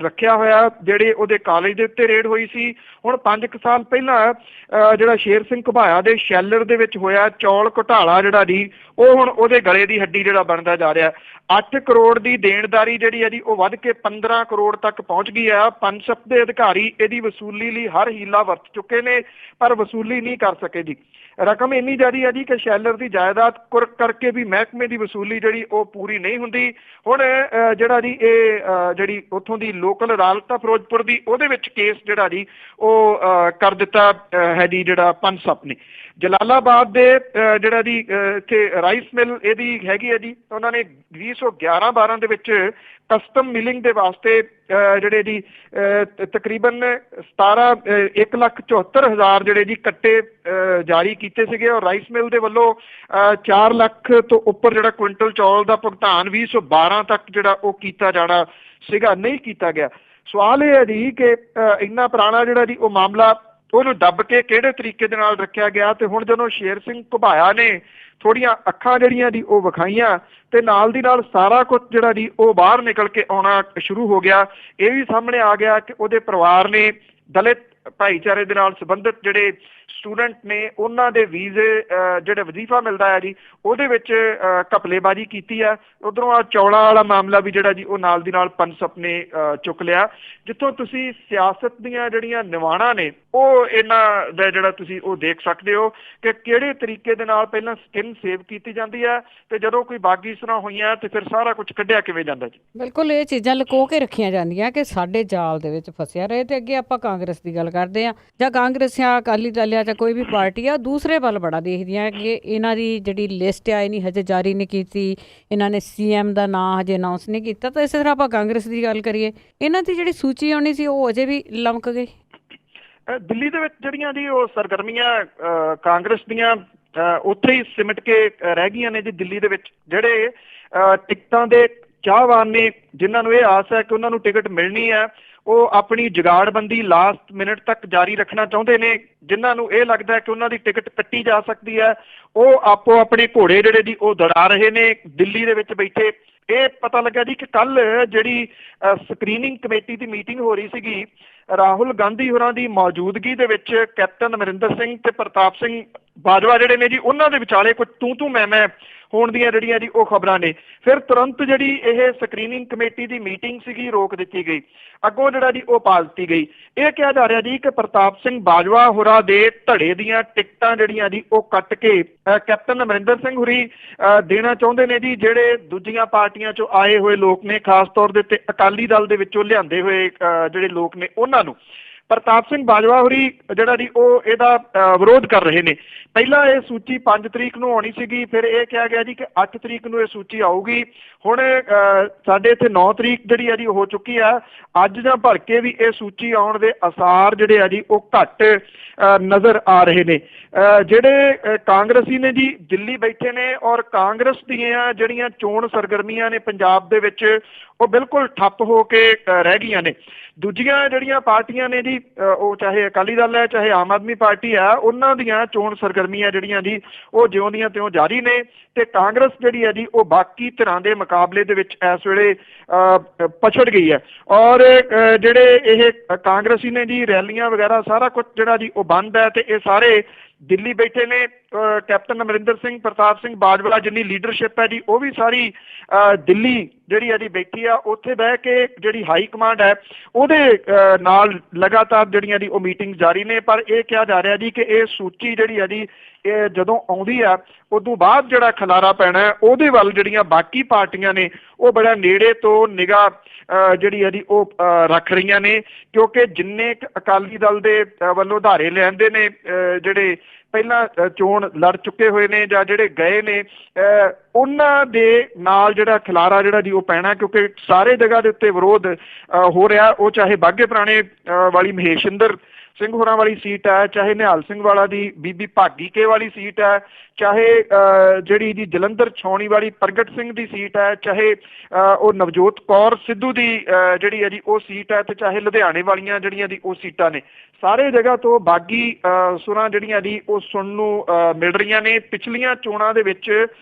ਰੱਖਿਆ ਹੋਇਆ। ਜਿਹੜੇ ਉਹਦੇ ਕਾਲਜ ਦੇ ਉੱਤੇ ਰੇਡ ਹੋਈ ਸੀ, ਹੁਣ 5 ਸਾਲ ਪਹਿਲਾਂ ਜਿਹੜਾ ਸ਼ੇਰ ਸਿੰਘ ਘੁਬਾਇਆ ਦੇ ਸ਼ੈਲਰ ਦੇ ਵਿੱਚ ਹੋਇਆ ਚੌਲ ਘੁਟਾਲਾ ਜਿਹੜਾ ਜੀ ਉਹ ਹੁਣ ਉਹਦੇ ਗਲੇ ਦੀ ਹੱਡੀ ਜਿਹੜਾ ਬਣਦਾ ਜਾ ਰਿਹਾ। 8 ਕਰੋੜ ਦੀ ਦੇਣਦਾਰੀ ਜਿਹੜੀ ਹੈ ਜੀ ਉਹ ਵੱਧ ਕੇ 15 ਕਰੋੜ ਤੱਕ ਪਹੁੰਚ ਗਈ ਆ। ਪਨਸਪ ਦੇ ਅਧਿਕਾਰੀ ਇਹਦੀ ਵਸੂਲੀ ਲਈ ਹਰ ਹੀਲਾ ਵਰਤ ਚੁੱਕੇ ਨੇ ਪਰ ਵਸੂਲੀ ਨਹੀਂ ਕਰ ਸਕੇ ਜੀ। ਰਕਮ ਇੰਨੀ ਜ਼ਿਆਦਾ ਹੈ ਜੀ ਕਿ ਸ਼ੈਲਰ ਦੀ ਜਾਇਦਾਦ ਕੁਰਕ ਕਰਕੇ ਵੀ ਮਹਿਕਮੇ ਦੀ ਵਸੂਲੀ ਜਿਹੜੀ ਉਹ ਪੂਰੀ ਨਹੀਂ ਹੁੰਦੀ। ਹੁਣ ਜਿਹੜਾ ਜੀ ਇਹ ਜਿਹੜੀ ਉੱਥੋਂ ਦੀ ਲੋਕਲ ਅਦਾਲਤ ਆ ਫਿਰੋਜ਼ਪੁਰ ਦੀ ਉਹਦੇ ਵਿੱਚ ਕੇਸ ਜਿਹੜਾ ਜੀ ਉਹ ਕਰ ਦਿੱਤਾ ਹੈ ਜੀ ਜਿਹੜਾ ਪਨਸਪ ਨੇ। ਜਲਾਲਾਬਾਦ ਦੇ ਜਿਹੜਾ ਜੀ ਇੱਥੇ ਰਾਈਸ ਮਿਲ ਇਹਦੀ ਹੈਗੀ ਹੈ ਜੀ, ਉਹਨਾਂ ਨੇ 2011-12 ਦੇ ਵਿੱਚ ਕਸਟਮ ਮਿਲਿੰਗ ਦੇ ਵਾਸਤੇ ਜਿਹੜੇ ਜੀ ਤਕਰੀਬਨ 1,74,000 ਜਿਹੜੇ ਜੀ ਕੱਟੇ ਜਾਰੀ ਕੀਤੇ ਸੀਗੇ ਔਰ ਰਾਈਸ ਮਿਲ ਦੇ ਵੱਲੋਂ 4 ਲੱਖ ਤੋਂ ਉੱਪਰ ਜਿਹੜਾ ਕੁਇੰਟਲ ਚੌਲ ਦਾ ਭੁਗਤਾਨ 2012 ਤੱਕ ਜਿਹੜਾ ਉਹ ਕੀਤਾ ਜਾਣਾ ਸੀਗਾ, ਨਹੀਂ ਕੀਤਾ ਗਿਆ। ਸਵਾਲ ਇਹ ਹੈ ਜੀ ਕਿ ਇੰਨਾ ਪੁਰਾਣਾ ਜਿਹੜਾ ਜੀ ਉਹ ਮਾਮਲਾ ਉਹਨੂੰ ਦੱਬ ਕੇ ਕਿਹੜੇ ਤਰੀਕੇ ਦੇ ਨਾਲ ਰੱਖਿਆ ਗਿਆ ਤੇ ਹੁਣ ਜਦੋਂ ਸ਼ੇਰ ਸਿੰਘ ਘੁਬਾਇਆ ਨੇ ਥੋੜੀਆਂ ਅੱਖਾਂ ਜਿਹੜੀਆਂ ਦੀ ਉਹ ਵਿਖਾਈਆਂ ਤੇ ਨਾਲ ਦੀ ਨਾਲ ਸਾਰਾ ਕੁਝ ਜਿਹੜਾ ਜੀ ਉਹ ਬਾਹਰ ਨਿਕਲ ਕੇ ਆਉਣਾ ਸ਼ੁਰੂ ਹੋ ਗਿਆ। ਇਹ ਵੀ ਸਾਹਮਣੇ ਆ ਗਿਆ ਕਿ ਉਹਦੇ ਪਰਿਵਾਰ ਨੇ ਦਲਿਤ ਭਾਈਚਾਰੇ ਦੇ ਨਾਲ ਸੰਬੰਧਿਤ ਜਿਹੜੇ ਸਟੂਡੈਂਟ ਨੇ ਉਹਨਾਂ ਦੇ ਵੀਜ਼ੇ ਜਿਹੜੇ ਵਜ਼ੀਫਾ ਮਿਲਦਾ ਹੈ ਜੀ ਉਹਦੇ ਵਿੱਚ ਘਪਲੇਬਾਜ਼ੀ ਕੀਤੀ ਆ। ਉਧਰੋਂ ਆ ਚੌਲਾਂ ਵਾਲਾ ਮਾਮਲਾ ਵੀ ਜਿਹੜਾ ਜੀ ਉਹ ਨਾਲ ਦੀ ਨਾਲ ਪਨਸਪ ਨੇ ਚੁੱਕ ਲਿਆ, ਜਿੱਥੋਂ ਤੁਸੀਂ ਸਿਆਸਤ ਦੀਆਂ ਜਿਹੜੀਆਂ ਨਿਵਾਣਾਂ ਨੇ ਉਹ ਇਹਨਾਂ ਦਾ ਜਿਹੜਾ ਤੁਸੀਂ ਉਹ ਦੇਖ ਸਕਦੇ ਹੋ ਕਿ ਕਿਹੜੇ ਤਰੀਕੇ ਦੇ ਨਾਲ ਪਹਿਲਾਂ ਸਕਿਨ ਸੇਵ ਕੀਤੀ ਜਾਂਦੀ ਹੈ ਤੇ ਜਦੋਂ ਕੋਈ ਬਾਗੀ ਸੁਣਾ ਹੋਈਆਂ ਤੇ ਫਿਰ ਸਾਰਾ ਕੁਝ ਕੱਢਿਆ ਕਿਵੇਂ ਜਾਂਦਾ ਜੀ। ਬਿਲਕੁਲ ਇਹ ਚੀਜ਼ਾਂ ਲੁਕੋ ਕੇ ਰੱਖੀਆਂ ਜਾਂਦੀਆਂ ਕਿ ਸਾਡੇ ਜਾਲ ਦੇ ਵਿੱਚ ਫਸਿਆ ਰਹੇ। ਤੇ ਅੱਗੇ ਆਪਾਂ ਕਾਂਗਰਸ ਦੀ ਗੱਲ ਕਰਦੇ ਹਾਂ ਜਾਂ ਕਾਂਗਰਸ ਜਾਂ ਅਕਾਲੀ ਦਲ ਜਾਂ ਕੋਈ ਵੀ ਪਾਰਟੀ ਆ ਦੂਸਰੇ ਵੱਲ ਬੜਾ ਦੇਖਦੀ ਆ ਕਿ ਇਹਨਾਂ ਦੀ ਜਿਹੜੀ ਲਿਸਟ ਆ ਇਹ ਨਹੀਂ ਹਜੇ ਜਾਰੀ ਨਹੀਂ ਕੀਤੀ, ਇਹਨਾਂ ਨੇ CM ਦਾ ਨਾਂ ਹਜੇ ਅਨਾਉਂਸ ਨਹੀਂ ਕੀਤਾ। ਤਾਂ ਇਸੇ ਤਰ੍ਹਾਂ ਆਪਾਂ ਕਾਂਗਰਸ ਦੀ ਗੱਲ ਕਰੀਏ, ਇਹਨਾਂ ਦੀ ਜਿਹੜੀ ਸੂਚੀ ਆਉਣੀ ਸੀ ਉਹ ਅਜੇ ਵੀ ਲਮਕ ਗਈ। ਦਿੱਲੀ ਦੇ ਵਿੱਚ ਜਿਹੜੀਆਂ ਜੀ ਉਹ ਸਰਗਰਮੀਆਂ ਕਾਂਗਰਸ ਦੀਆਂ ਉੱਥੇ ਹੀ ਸਿਮਟ ਕੇ ਰਹਿ ਗਈਆਂ ਨੇ ਜੀ। ਦਿੱਲੀ ਦੇ ਵਿੱਚ ਜਿਹੜੇ ਟਿਕਟਾਂ ਦੇ ਚਾਹਵਾਨ ਨੇ ਜਿਨ੍ਹਾਂ ਨੂੰ ਇਹ ਆਸ ਹੈ ਕਿ ਉਹਨਾਂ ਨੂੰ ਟਿਕਟ ਮਿਲਣੀ ਹੈ ਉਹ ਆਪਣੀ ਜੁਗਾੜਬੰਦੀ ਲਾਸਟ ਮਿੰਟ ਤੱਕ ਜਾਰੀ ਰੱਖਣਾ ਚਾਹੁੰਦੇ ਨੇ। ਜਿਨ੍ਹਾਂ ਨੂੰ ਇਹ ਲੱਗਦਾ ਹੈ ਕਿ ਉਹਨਾਂ ਦੀ ਟਿਕਟ ਕੱਟੀ ਜਾ ਸਕਦੀ ਹੈ ਉਹ ਆਪੋ ਆਪਣੇ ਘੋੜੇ ਜਿਹੜੇ ਜੀ ਉਹ ਦੜਾ ਰਹੇ ਨੇ ਦਿੱਲੀ ਦੇ ਵਿੱਚ ਬੈਠੇ। ਇਹ ਪਤਾ ਲੱਗਾ ਜੀ ਕਿ ਕੱਲ ਜਿਹੜੀ ਸਕਰੀਨਿੰਗ ਕਮੇਟੀ ਦੀ ਮੀਟਿੰਗ ਹੋ ਰਹੀ ਸੀਗੀ ਰਾਹੁਲ ਗਾਂਧੀ ਹੋਰਾਂ ਦੀ ਮੌਜੂਦਗੀ ਦੇ ਵਿੱਚ ਕੈਪਟਨ ਅਮਰਿੰਦਰ ਸਿੰਘ ਤੇ ਪ੍ਰਤਾਪ ਸਿੰਘ ਬਾਜਵਾ ਜਿਹੜੇ ਨੇ ਜੀ ਉਹਨਾਂ ਦੇ ਵਿਚਾਲੇ ਕੁਝ ਤੂੰ ਮੈਂ ਹੋਣ ਦੀਆਂ ਜਿਹੜੀਆਂ ਜੀ ਉਹ ਖਬਰਾਂ ਨੇ। ਫਿਰ ਤੁਰੰਤ ਜਿਹੜੀ ਇਹ ਸਕਰੀਨਿੰਗ ਕਮੇਟੀ ਦੀ ਮੀਟਿੰਗ ਸੀਗੀ ਰੋਕ ਦਿੱਤੀ ਗਈ, ਅੱਗੋਂ ਜਿਹੜਾ ਜੀ ਉਹ ਪਾ ਦਿੱਤੀ ਗਈ। ਇਹ ਕਿਹਾ ਜਾ ਰਿਹਾ ਜੀ ਕਿ ਪ੍ਰਤਾਪ ਸਿੰਘ ਬਾਜਵਾ ਹੋਰਾਂ ਦੇ ਧੜੇ ਦੀਆਂ ਟਿਕਟਾਂ ਜਿਹੜੀਆਂ ਜੀ ਉਹ ਕੱਟ ਕੇ ਕੈਪਟਨ ਅਮਰਿੰਦਰ ਸਿੰਘ ਹੋਰੀ ਦੇਣਾ ਚਾਹੁੰਦੇ ਨੇ ਜੀ। ਜਿਹੜੇ ਦੂਜੀਆਂ ਪਾਰਟੀਆਂ ਚੋਂ ਆਏ ਹੋਏ ਲੋਕ ਨੇ, ਖਾਸ ਤੌਰ ਦੇ ਉੱਤੇ ਅਕਾਲੀ ਦਲ ਦੇ ਵਿੱਚੋਂ ਲਿਆਂਦੇ ਹੋਏ ਜਿਹੜੇ ਲੋਕ ਨੇ ਉਹਨਾਂ ਨੂੰ। ਪ੍ਰਤਾਪ ਸਿੰਘ ਬਾਜਵਾ ਹੋਰੀ ਜਿਹੜਾ ਜੀ ਉਹ ਇਹਦਾ ਵਿਰੋਧ ਕਰ ਰਹੇ ਨੇ। ਪਹਿਲਾਂ ਇਹ ਸੂਚੀ 5 ਤਰੀਕ ਨੂੰ ਆਉਣੀ ਸੀਗੀ, ਫਿਰ ਇਹ ਕਿਹਾ ਗਿਆ ਜੀ ਕਿ 8 ਤਰੀਕ ਨੂੰ ਇਹ ਸੂਚੀ ਆਊਗੀ। ਹੁਣ ਸਾਡੇ ਇੱਥੇ 9 ਤਰੀਕ ਜਿਹੜੀ ਆ ਜੀ ਹੋ ਚੁੱਕੀ ਆ। ਅੱਜ ਜਾਂ ਭਲਕੇ ਵੀ ਇਹ ਸੂਚੀ ਆਉਣ ਦੇ ਆਸਾਰ ਜਿਹੜੇ ਆ ਜੀ ਉਹ ਘੱਟ ਨਜ਼ਰ ਆ ਰਹੇ ਨੇ। ਜਿਹੜੇ ਕਾਂਗਰਸੀ ਨੇ ਜੀ ਦਿੱਲੀ ਬੈਠੇ ਨੇ ਔਰ ਕਾਂਗਰਸ ਦੀਆਂ ਜਿਹੜੀਆਂ ਚੋਣ ਸਰਗਰਮੀਆਂ ਨੇ ਪੰਜਾਬ ਦੇ ਵਿੱਚ ਉਹ ਬਿਲਕੁਲ ਠੱਪ ਹੋ ਕੇ ਰਹਿ ਗਈਆਂ ਨੇ। ਦੂਜੀਆਂ ਜਿਹੜੀਆਂ ਪਾਰਟੀਆਂ ਨੇ ਜੀ, ਉਹ ਚਾਹੇ ਅਕਾਲੀ ਦਲ ਹੈ ਚਾਹੇ ਆਮ ਆਦਮੀ ਪਾਰਟੀ ਆ, ਉਹਨਾਂ ਦੀਆਂ ਚੋਣ ਸਰਗਰਮੀਆਂ ਜਿਹੜੀਆਂ ਜੀ ਉਹ ਜਿਉਂ ਦੀਆਂ ਤਿਉਂ ਜਾਰੀ ਨੇ। ਤੇ ਕਾਂਗਰਸ ਜਿਹੜੀ ਹੈ ਜੀ ਉਹ ਬਾਕੀ ਧਿਰਾਂ ਦੇ ਮੁਕਾਬਲੇ ਦੇ ਵਿੱਚ ਇਸ ਵੇਲੇ ਪਛੜ ਗਈ ਹੈ। ਔਰ ਜਿਹੜੇ ਇਹ ਕਾਂਗਰਸੀ ਨੇ ਜੀ, ਰੈਲੀਆਂ ਵਗੈਰਾ ਸਾਰਾ ਕੁਝ ਜਿਹੜਾ ਜੀ ਉਹ ਬੰਦ ਹੈ। ਤੇ ਇਹ ਸਾਰੇ ਦਿੱਲੀ ਬੈਠੇ ਨੇ। ਕੈਪਟਨ ਅਮਰਿੰਦਰ ਸਿੰਘ, ਪ੍ਰਤਾਪ ਸਿੰਘ ਬਾਜਵਾ ਜਿੰਨੀ ਲੀਡਰਸ਼ਿਪ ਹੈ ਜੀ ਉਹ ਵੀ ਸਾਰੀ ਦਿੱਲੀ ਜਿਹੜੀ ਹੈ ਜੀ ਬੈਠੀ ਆ। ਉੱਥੇ ਬਹਿ ਕੇ ਜਿਹੜੀ ਹਾਈ ਕਮਾਂਡ ਹੈ ਉਹਦੇ ਨਾਲ ਲਗਾਤਾਰ ਜਿਹੜੀਆਂ ਜੀ ਉਹ ਮੀਟਿੰਗ ਜਾਰੀ ਨੇ। ਪਰ ਇਹ ਕਿਹਾ ਜਾ ਰਿਹਾ ਜੀ ਕਿ ਇਹ ਸੂਚੀ ਜਿਹੜੀ ਹੈ ਜੀ ਇਹ ਜਦੋਂ ਆਉਂਦੀ ਆ ਉਦੋਂ ਬਾਅਦ ਜਿਹੜਾ ਖਲਾਰਾ ਪੈਣਾ ਉਹਦੇ ਵੱਲ ਜਿਹੜੀਆਂ ਬਾਕੀ ਪਾਰਟੀਆਂ ਨੇ ਉਹ ਬੜਾ ਨੇੜੇ ਤੋਂ ਨਿਗਾਹ ਜਿਹੜੀ ਹੈ ਜੀ ਉਹ ਰੱਖ ਰਹੀਆਂ ਨੇ। ਕਿਉਂਕਿ ਜਿੰਨੇ ਅਕਾਲੀ ਦਲ ਦੇ ਵੱਲੋਂ ਉਧਾਰੇ ਲੈਂਦੇ ਨੇ, ਜਿਹੜੇ ਪਹਿਲਾਂ ਚੋਣ ਲੜ ਚੁੱਕੇ ਹੋਏ ਨੇ ਜਾਂ ਜਿਹੜੇ ਗਏ ਨੇ, ਉਹਨਾਂ ਦੇ ਨਾਲ ਜਿਹੜਾ ਖਿਲਾਰਾ ਜਿਹੜਾ ਜੀ ਉਹ ਪੈਣਾ। ਕਿਉਂਕਿ ਸਾਰੇ ਜਗ੍ਹਾ ਦੇ ਉੱਤੇ ਵਿਰੋਧ ਹੋ ਰਿਹਾ, ਉਹ ਚਾਹੇ ਬਾਘੇ ਪੁਰਾਣੇ ਵਾਲੀ ਮਹੇਸ਼ਿੰਦਰ ਸਿੰਘ ਹੋਰਾਂ ਵਾਲੀ ਸੀਟ ਹੈ, ਚਾਹੇ ਨਿਹਾਲ ਸਿੰਘ ਵਾਲਾ ਦੀ ਬੀਬੀ ਭਾਗੀਕੇ ਵਾਲੀ ਸੀਟ ਹੈ, ਚਾਹੇ ਜਿਹੜੀ ਜੀ ਜਲੰਧਰ ਛਾਉਣੀ ਵਾਲੀ ਪ੍ਰਗਟ ਸਿੰਘ ਦੀ ਸੀਟ ਹੈ, ਚਾਹੇ ਉਹ ਨਵਜੋਤ ਕੌਰ ਸਿੱਧੂ ਦੀ ਜਿਹੜੀ ਹੈ ਜੀ ਉਹ ਸੀਟ ਹੈ, ਤੇ ਚਾਹੇ ਲੁਧਿਆਣੇ ਵਾਲੀਆਂ ਜਿਹੜੀਆਂ ਦੀ ਉਹ ਸੀਟਾਂ ਨੇ। ਸਾਰੇ ਜਗ੍ਹਾ ਤੋਂ ਬਾਗੀ ਸੁਰਾਂ ਜਿਹੜੀਆਂ ਦੀ ਉਹ ਸੁਣਨ ਨੂੰ ਮਿਲ ਰਹੀਆਂ ਨੇ। ਪਿਛਲੀਆਂ ਚੋਣਾਂ ਦੇ ਵਿੱਚ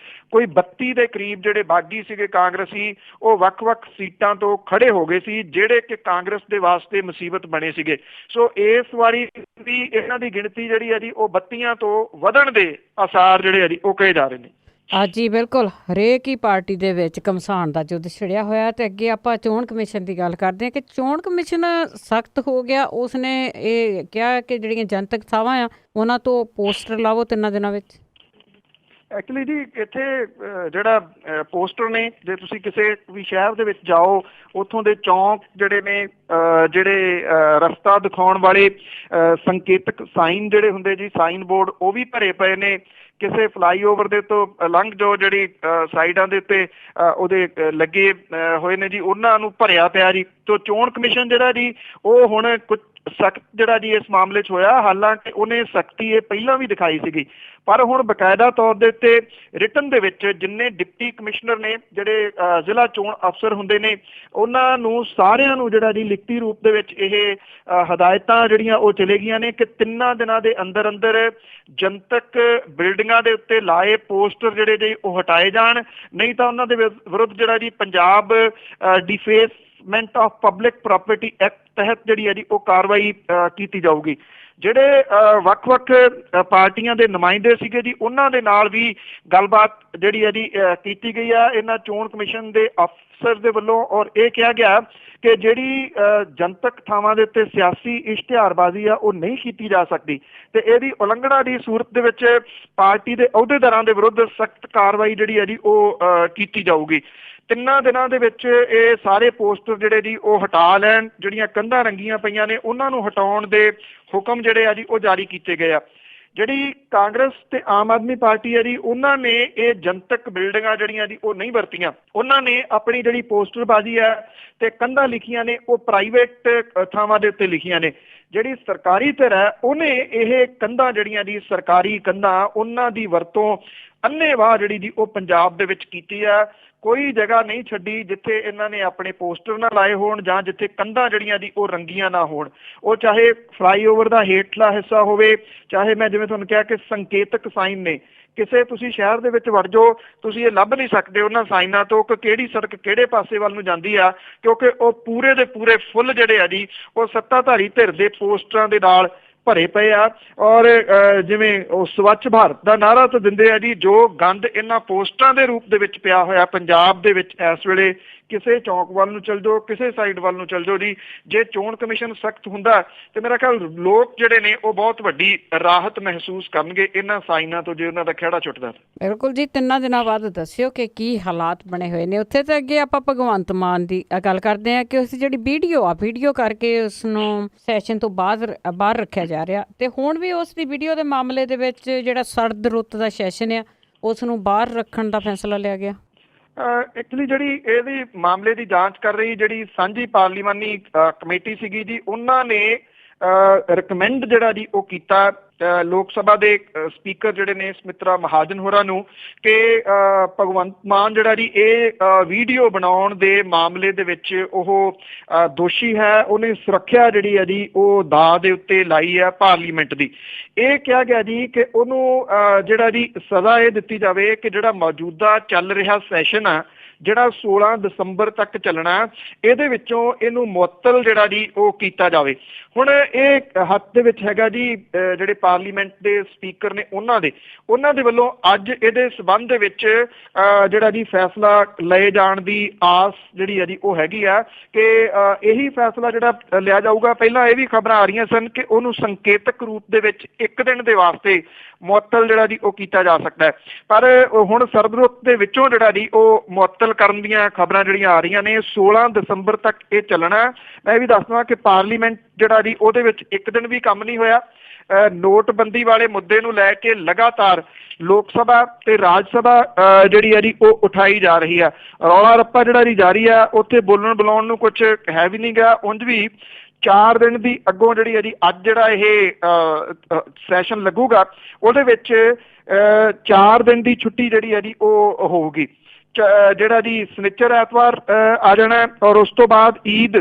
ਕੋਈ 32 ਦੇ ਕਰੀਬ ਜਿਹੜੇ ਬਾਗੀ ਸੀਗੇ ਕਾਂਗਰਸੀ, ਉਹ ਵੱਖ-ਵੱਖ ਸੀਟਾਂ ਤੋਂ ਖੜੇ ਹੋ ਗਏ ਸੀ, ਜਿਹੜੇ ਕਿ ਕਾਂਗਰਸ ਦੇ ਵਾਸਤੇ ਮੁਸੀਬਤ ਬਣੇ ਸੀਗੇ। ਸੋ ਇਸ ਵਾਰੀ ਵੀ ਇਹਨਾਂ ਦੀ ਗਿਣਤੀ ਜਿਹੜੀ ਹੈ ਜੀ ਉਹ 32 ਤੋਂ ਵਧਣ ਦੇ ਆਸਾਰ ਜਿਹੜੇ ਆ ਜੀ ਉਹ ਕਹੇ ਜਾ ਰਹੇ ਨੇ। ਜੀ ਬਿਲਕੁਲ, ਹਰੇਕ ਹੀ ਪਾਰਟੀ ਦੇ ਵਿੱਚ ਘਮਸਾਨ ਦਾ ਯੁੱਧ ਛਿੜਿਆ ਹੋਇਆ। ਤੇ ਅੱਗੇ ਆਪਾਂ ਚੋਣ ਕਮਿਸ਼ਨ ਦੀ ਗੱਲ ਕਰਦੇ ਹਾਂ ਕਿ ਚੋਣ ਕਮਿਸ਼ਨ ਸਖਤ ਹੋ ਗਿਆ। ਉਸਨੇ ਇਹ ਕਿਹਾ ਕਿ ਜਿਹੜੀਆਂ ਜਨਤਕ ਥਾਵਾਂ ਆ ਉਹਨਾਂ ਤੋਂ ਪੋਸਟਰ ਲਾਵੋ 3 ਦਿਨਾਂ ਵਿੱਚ। ਐਕਚੁਅਲੀ ਜੀ ਇੱਥੇ ਜਿਹੜਾ ਪੋਸਟਰ ਨੇ, ਜੇ ਤੁਸੀਂ ਕਿਸੇ ਵੀ ਸ਼ਹਿਰ ਦੇ ਵਿੱਚ ਜਾਓ, ਉੱਥੋਂ ਦੇ ਚੌਂਕ ਜਿਹੜੇ ਨੇ, ਜਿਹੜੇ ਰਸਤਾ ਦਿਖਾਉਣ ਵਾਲੇ ਸੰਕੇਤਕ ਸਾਈਨ ਜਿਹੜੇ ਹੁੰਦੇ ਜੀ, ਸਾਈਨ ਬੋਰਡ, ਉਹ ਵੀ ਭਰੇ ਪਏ ਨੇ। ਕਿਸੇ ਫਲਾਈਓਵਰ ਦੇ ਤੋਂ ਲੰਘ ਜੋ ਜਿਹੜੀ ਸਾਈਡਾਂ ਦੇ ਉੱਤੇ ਉਹਦੇ ਲੱਗੇ ਹੋਏ ਨੇ ਜੀ, ਉਹਨਾਂ ਨੂੰ ਭਰਿਆ ਪਿਆ ਜੀ। ਤੋਂ ਚੋਣ ਕਮਿਸ਼ਨ ਜਿਹੜਾ ਜੀ ਉਹ ਹੁਣ ਕੁਝ ਸਖਤ ਜਿਹੜਾ ਜੀ ਇਸ ਮਾਮਲੇ 'ਚ ਹੋਇਆ। ਹਾਲਾਂਕਿ ਉਹਨੇ ਸਖਤੀ ਇਹ ਪਹਿਲਾਂ ਵੀ ਦਿਖਾਈ ਸੀਗੀ, ਪਰ ਹੁਣ ਬਕਾਇਦਾ ਤੌਰ ਦੇ ਉੱਤੇ ਰਿਟਨ ਦੇ ਵਿੱਚ ਜਿੰਨੇ ਡਿਪਟੀ ਕਮਿਸ਼ਨਰ ਨੇ, ਜਿਹੜੇ ਜ਼ਿਲ੍ਹਾ ਚੋਣ ਅਫਸਰ ਹੁੰਦੇ ਨੇ, ਉਹਨਾਂ ਨੂੰ ਸਾਰਿਆਂ ਨੂੰ ਜਿਹੜਾ ਜੀ ਲਿਖਤੀ ਰੂਪ ਦੇ ਵਿੱਚ ਇਹ ਹਦਾਇਤਾਂ ਜਿਹੜੀਆਂ ਉਹ ਚਲੇ ਗਈਆਂ ਨੇ ਕਿ 3 ਦਿਨਾਂ ਦੇ ਅੰਦਰ ਅੰਦਰ ਜਨਤਕ ਬਿਲਡਿੰਗਾਂ ਦੇ ਉੱਤੇ ਲਾਏ ਪੋਸਟਰ ਜਿਹੜੇ ਜੀ ਉਹ ਹਟਾਏ ਜਾਣ, ਨਹੀਂ ਤਾਂ ਉਹਨਾਂ ਦੇ ਵਿਰੁੱਧ ਜਿਹੜਾ ਜੀ Punjab defacement of public property act ਤਹਿਤ ਜਿਹੜੀ ਹੈ ਜੀ ਉਹ ਕਾਰਵਾਈ ਕੀਤੀ ਜਾਊਗੀ। ਜਿਹੜੇ ਵੱਖ-ਵੱਖ ਪਾਰਟੀਆਂ ਦੇ ਨੁਮਾਇੰਦੇ ਸੀਗੇ ਜੀ, ਉਹਨਾਂ ਦੇ ਨਾਲ ਵੀ ਗੱਲਬਾਤ ਜਿਹੜੀ ਹੈ ਜੀ ਕੀਤੀ ਗਈ ਆ ਇਹਨਾਂ ਚੋਣ ਕਮਿਸ਼ਨ ਦੇ ਅਫਸਰ ਦੇ ਵੱਲੋਂ। ਔਰ ਇਹ ਕਿਹਾ ਗਿਆ ਕਿ ਜਿਹੜੀ ਜਨਤਕ ਥਾਵਾਂ ਦੇ ਉੱਤੇ ਸਿਆਸੀ ਇਸ਼ਤਿਹਾਰਬਾਜ਼ੀ ਆ ਉਹ ਨਹੀਂ ਕੀਤੀ ਜਾ ਸਕਦੀ, ਤੇ ਇਹਦੀ ਉਲੰਘਣਾ ਦੀ ਸੂਰਤ ਦੇ ਵਿੱਚ ਪਾਰਟੀ ਦੇ ਅਹੁਦੇਦਾਰਾਂ ਦੇ ਵਿਰੁੱਧ ਸਖਤ ਕਾਰਵਾਈ ਜਿਹੜੀ ਹੈ ਜੀ ਉਹ ਕੀਤੀ ਜਾਊਗੀ। 3 ਦਿਨਾਂ ਦੇ ਵਿੱਚ ਇਹ ਸਾਰੇ ਪੋਸਟਰ ਜਿਹੜੇ ਜੀ ਉਹ ਹਟਾ ਲੈਣ। ਜਿਹੜੀਆਂ ਕੰਧਾਂ ਰੰਗੀਆਂ ਪਈਆਂ ਨੇ ਉਹਨਾਂ ਨੂੰ ਹਟਾਉਣ ਦੇ ਹੁਕਮ ਜਿਹੜੇ ਆ ਜੀ ਉਹ ਜਾਰੀ ਕੀਤੇ ਗਏ ਆ। ਜਿਹੜੀ ਕਾਂਗਰਸ ਤੇ ਆਮ ਆਦਮੀ ਪਾਰਟੀ ਹੈ ਜੀ, ਉਹਨਾਂ ਨੇ ਇਹ ਜਨਤਕ ਬਿਲਡਿੰਗਾਂ ਜਿਹੜੀਆਂ ਜੀ ਉਹ ਨਹੀਂ ਵਰਤੀਆਂ। ਉਹਨਾਂ ਨੇ ਆਪਣੀ ਜਿਹੜੀ ਪੋਸਟਰਬਾਜ਼ੀ ਹੈ ਤੇ ਕੰਧਾਂ ਲਿਖੀਆਂ ਨੇ ਉਹ ਪ੍ਰਾਈਵੇਟ ਥਾਵਾਂ ਦੇ ਉੱਤੇ ਲਿਖੀਆਂ ਨੇ। ਜਿਹੜੀ ਸਰਕਾਰੀ ਧਿਰ ਹੈ ਉਹਨੇ ਇਹ ਕੰਧਾਂ ਜਿਹੜੀਆਂ ਜੀ ਸਰਕਾਰੀ ਕੰਧਾਂ, ਉਹਨਾਂ ਦੀ ਵਰਤੋਂ ਅੰਨ੍ਹੇਵਾਹ ਜਿਹੜੀ ਜੀ ਉਹ ਪੰਜਾਬ ਦੇ ਵਿੱਚ ਕੀਤੀ ਆ। ਕੋਈ ਜਗ੍ਹਾ ਨਹੀਂ ਛੱਡੀ ਜਿੱਥੇ ਇਹਨਾਂ ਨੇ ਆਪਣੇ ਪੋਸਟਰ ਨਾ ਲਾਏ ਹੋਣ ਜਾਂ ਜਿੱਥੇ ਕੰਧਾਂ ਜਿਹੜੀਆਂ ਦੀ ਉਹ ਰੰਗੀਆਂ ਨਾ ਹੋਣ। ਉਹ ਚਾਹੇ ਫਲਾਈਓਵਰ ਦਾ ਹੇਠਲਾ ਹਿੱਸਾ ਹੋਵੇ, ਚਾਹੇ ਮੈਂ ਜਿਵੇਂ ਤੁਹਾਨੂੰ ਕਿਹਾ ਕਿ ਸੰਕੇਤਕ ਸਾਈਨ ਨੇ। ਕਿਸੇ ਤੁਸੀਂ ਸ਼ਹਿਰ ਦੇ ਵਿੱਚ ਵੜ ਜਾਓ, ਤੁਸੀਂ ਇਹ ਲੱਭ ਨਹੀਂ ਸਕਦੇ ਉਹਨਾਂ ਸਾਈਨਾਂ ਤੋਂ ਕਿ ਕਿਹੜੀ ਸੜਕ ਕਿਹੜੇ ਪਾਸੇ ਵੱਲ ਨੂੰ ਜਾਂਦੀ ਆ, ਕਿਉਂਕਿ ਉਹ ਪੂਰੇ ਦੇ ਪੂਰੇ ਫੁੱਲ ਜਿਹੜੇ ਆ ਜੀ ਉਹ ਸੱਤਾਧਾਰੀ ਧਿਰ ਦੇ ਪੋਸਟਰਾਂ ਦੇ ਨਾਲ ਭਰੇ ਪਏ ਆ। ਔਰ ਜਿਵੇਂ ਉਹ ਸਵੱਛ ਭਾਰਤ ਦਾ ਨਾਅਰਾ ਤਾਂ ਦਿੰਦੇ ਆ ਜੀ, ਜੋ ਗੰਦ ਇਹਨਾਂ ਪੋਸਟਰਾਂ ਦੇ ਰੂਪ ਦੇ ਵਿੱਚ ਪਿਆ ਹੋਇਆ ਪੰਜਾਬ ਦੇ ਵਿੱਚ ਇਸ ਵੇਲੇ, ਕਿਸੇ ਚੌਂਕ ਵੱਲ ਨੂੰ ਚਲ ਜਾਓ, ਕਿਸੇ ਸਾਈਡ ਵੱਲ ਨੂੰ ਚਲ ਜਾਓ ਜੀ, ਜੇ ਚੋਣ ਕਮਿਸ਼ਨ ਸਖਤ ਹੁੰਦਾ ਤੇ ਮੇਰਾ ਖਿਆਲ ਲੋਕ ਜਿਹੜੇ ਨੇ ਉਹ ਬਹੁਤ ਵੱਡੀ ਰਾਹਤ ਮਹਿਸੂਸ ਕਰਨਗੇ ਇਹਨਾਂ ਸਾਈਨਾਂ ਤੋਂ, ਜੇ ਉਹਨਾਂ ਦਾ ਖਹਿੜਾ ਛੁੱਟਦਾ। ਬਿਲਕੁਲ ਜੀ, 3 ਦਿਨਾਂ ਬਾਅਦ ਦੱਸਿਓ ਕਿ ਕੀ ਹਾਲਾਤ ਬਣੇ ਹੋਏ ਨੇ ਉੱਥੇ। ਤੇ ਅੱਗੇ ਆਪਾਂ ਭਗਵੰਤ ਮਾਨ ਦੀ ਗੱਲ ਕਰਦੇ ਹਾਂ ਕਿ ਉਸ ਜਿਹੜੀ ਵੀਡੀਓ ਕਰਕੇ ਉਸ ਨੂੰ ਸੈਸ਼ਨ ਤੋਂ ਬਾਹਰ ਰੱਖਿਆ ਜਾ ਰਿਹਾ, ਤੇ ਹੁਣ ਵੀ ਉਸ ਦੀ ਵੀਡੀਓ ਦੇ ਮਾਮਲੇ ਦੇ ਵਿੱਚ ਜਿਹੜਾ ਸਰਦ ਰੁੱਤ ਦਾ ਸੈਸ਼ਨ ਆ ਉਸ ਨੂੰ ਬਾਹਰ ਰੱਖਣ ਦਾ ਫੈਸਲਾ ਲਿਆ ਗਿਆ। ਐਕਚੁਅਲੀ ਜਿਹੜੀ ਇਹਦੀ ਮਾਮਲੇ ਦੀ ਜਾਂਚ ਕਰ ਰਹੀ ਜਿਹੜੀ ਸਾਂਝੀ ਪਾਰਲੀਮਾਨੀ ਕਮੇਟੀ ਸੀਗੀ ਜੀ, ਉਹਨਾਂ ਨੇ ਰਿਕਮੈਂਡ ਜਿਹੜਾ ਜੀ ਉਹ ਕੀਤਾ ਲੋਕ ਸਭਾ ਦੇ ਸਪੀਕਰ ਜਿਹੜੇ ਨੇ ਸੁਮਿਤਰਾ ਮਹਾਜਨ ਹੋਰਾਂ ਨੂੰ ਕਿ ਭਗਵੰਤ ਮਾਨ ਜਿਹੜਾ ਜੀ ਇਹ ਵੀਡੀਓ ਬਣਾਉਣ ਦੇ ਮਾਮਲੇ ਦੇ ਵਿੱਚ ਉਹ ਦੋਸ਼ੀ ਹੈ। ਉਹਨੇ ਸੁਰੱਖਿਆ ਜਿਹੜੀ ਹੈ ਜੀ ਉਹ ਦਾਅ ਦੇ ਉੱਤੇ ਲਾਈ ਹੈ ਪਾਰਲੀਮੈਂਟ ਦੀ। ਇਹ ਕਿਹਾ ਗਿਆ ਜੀ ਕਿ ਉਹਨੂੰ ਜਿਹੜਾ ਜੀ ਸਜ਼ਾ ਇਹ ਦਿੱਤੀ ਜਾਵੇ ਕਿ ਜਿਹੜਾ ਮੌਜੂਦਾ ਚੱਲ ਰਿਹਾ ਸੈਸ਼ਨ ਆ ਜਿਹੜਾ 16 ਦਸੰਬਰ ਤੱਕ ਚੱਲਣਾ, ਇਹਦੇ ਵਿੱਚੋਂ ਇਹਨੂੰ ਮੁਅੱਤਲ ਜਿਹੜਾ ਜੀ ਉਹ ਕੀਤਾ ਜਾਵੇ। ਹੁਣ ਇਹ ਹੱਥ ਦੇ ਵਿੱਚ ਹੈਗਾ ਜੀ ਜਿਹੜੇ ਪਾਰਲੀਮੈਂਟ ਦੇ ਸਪੀਕਰ ਨੇ ਉਹਨਾਂ ਦੇ ਵੱਲੋਂ ਅੱਜ ਇਹਦੇ ਸਬੰਧ ਦੇ ਵਿੱਚ ਜਿਹੜਾ ਜੀ ਫੈਸਲਾ ਲਏ ਜਾਣ ਦੀ ਆਸ ਜਿਹੜੀ ਹੈ ਜੀ ਉਹ ਹੈਗੀ ਆ ਕਿ ਇਹੀ ਫੈਸਲਾ ਜਿਹੜਾ ਲਿਆ ਜਾਊਗਾ। ਪਹਿਲਾਂ ਇਹ ਵੀ ਖਬਰਾਂ ਆ ਰਹੀਆਂ ਸਨ ਕਿ ਉਹਨੂੰ ਸੰਕੇਤਕ ਰੂਪ ਦੇ ਵਿੱਚ 1 ਦਿਨ ਦੇ ਵਾਸਤੇ ਮੁਅੱਤਲ ਜਿਹੜਾ ਜੀ ਉਹ ਕੀਤਾ ਜਾ ਸਕਦਾ ਹੈ, ਪਰ ਹੁਣ ਸਰਬਰੁੱਤ ਦੇ ਵਿੱਚੋਂ ਜਿਹੜਾ ਜੀ ਉਹ ਮੁਅੱਤਲ ਕਰਨ ਦੀਆਂ ਖਬਰਾਂ ਜਿਹੜੀਆਂ ਆ ਰਹੀਆਂ ਨੇ 16 ਦਸੰਬਰ ਤੱਕ ਇਹ ਚੱਲਣਾ। ਮੈਂ ਵੀ ਦੱਸ ਦਵਾਂ ਕਿ ਪਾਰਲੀਮੈਂਟ ਜਿਹੜਾ ਜੀ ਉਹਦੇ ਵਿੱਚ 1 ਦਿਨ ਵੀ ਕੰਮ ਨਹੀਂ ਹੋਇਆ। ਨੋਟਬੰਦੀ ਵਾਲੇ ਮੁੱਦੇ ਨੂੰ ਲੈ ਕੇ ਲਗਾਤਾਰ ਲੋਕ ਸਭਾ ਤੇ ਰਾਜ ਸਭਾ ਜਿਹੜੀ ਹੈ ਜੀ ਉਹ ਉਠਾਈ ਜਾ ਰਹੀ ਹੈ। ਰੌਲਾ ਰੱਪਾ ਜਿਹੜਾ ਜੀ ਜਾਰੀ ਆ, ਉੱਥੇ ਬੋਲਣ ਬੁਲਾਉਣ ਨੂੰ ਕੁਝ ਹੈ ਵੀ ਨਹੀਂ ਗਾ। ਉਂਝ ਵੀ 4 ਦਿਨ ਦੀ ਅੱਗੋਂ ਜਿਹੜੀ ਹੈ ਜੀ ਅੱਜ ਜਿਹੜਾ ਇਹ ਸੈਸ਼ਨ ਲੱਗੂਗਾ ਉਹਦੇ ਵਿੱਚ 4 ਦਿਨ ਦੀ ਛੁੱਟੀ ਜਿਹੜੀ ਹੈ ਜੀ ਉਹ ਹੋਊਗੀ। ਜਿਹੜਾ ਜੀ ਸ਼ਨੀਚਰ ਐਤਵਾਰ ਆ ਜਾਣਾ ਔਰ ਉਸ ਤੋਂ ਬਾਅਦ ਈਦ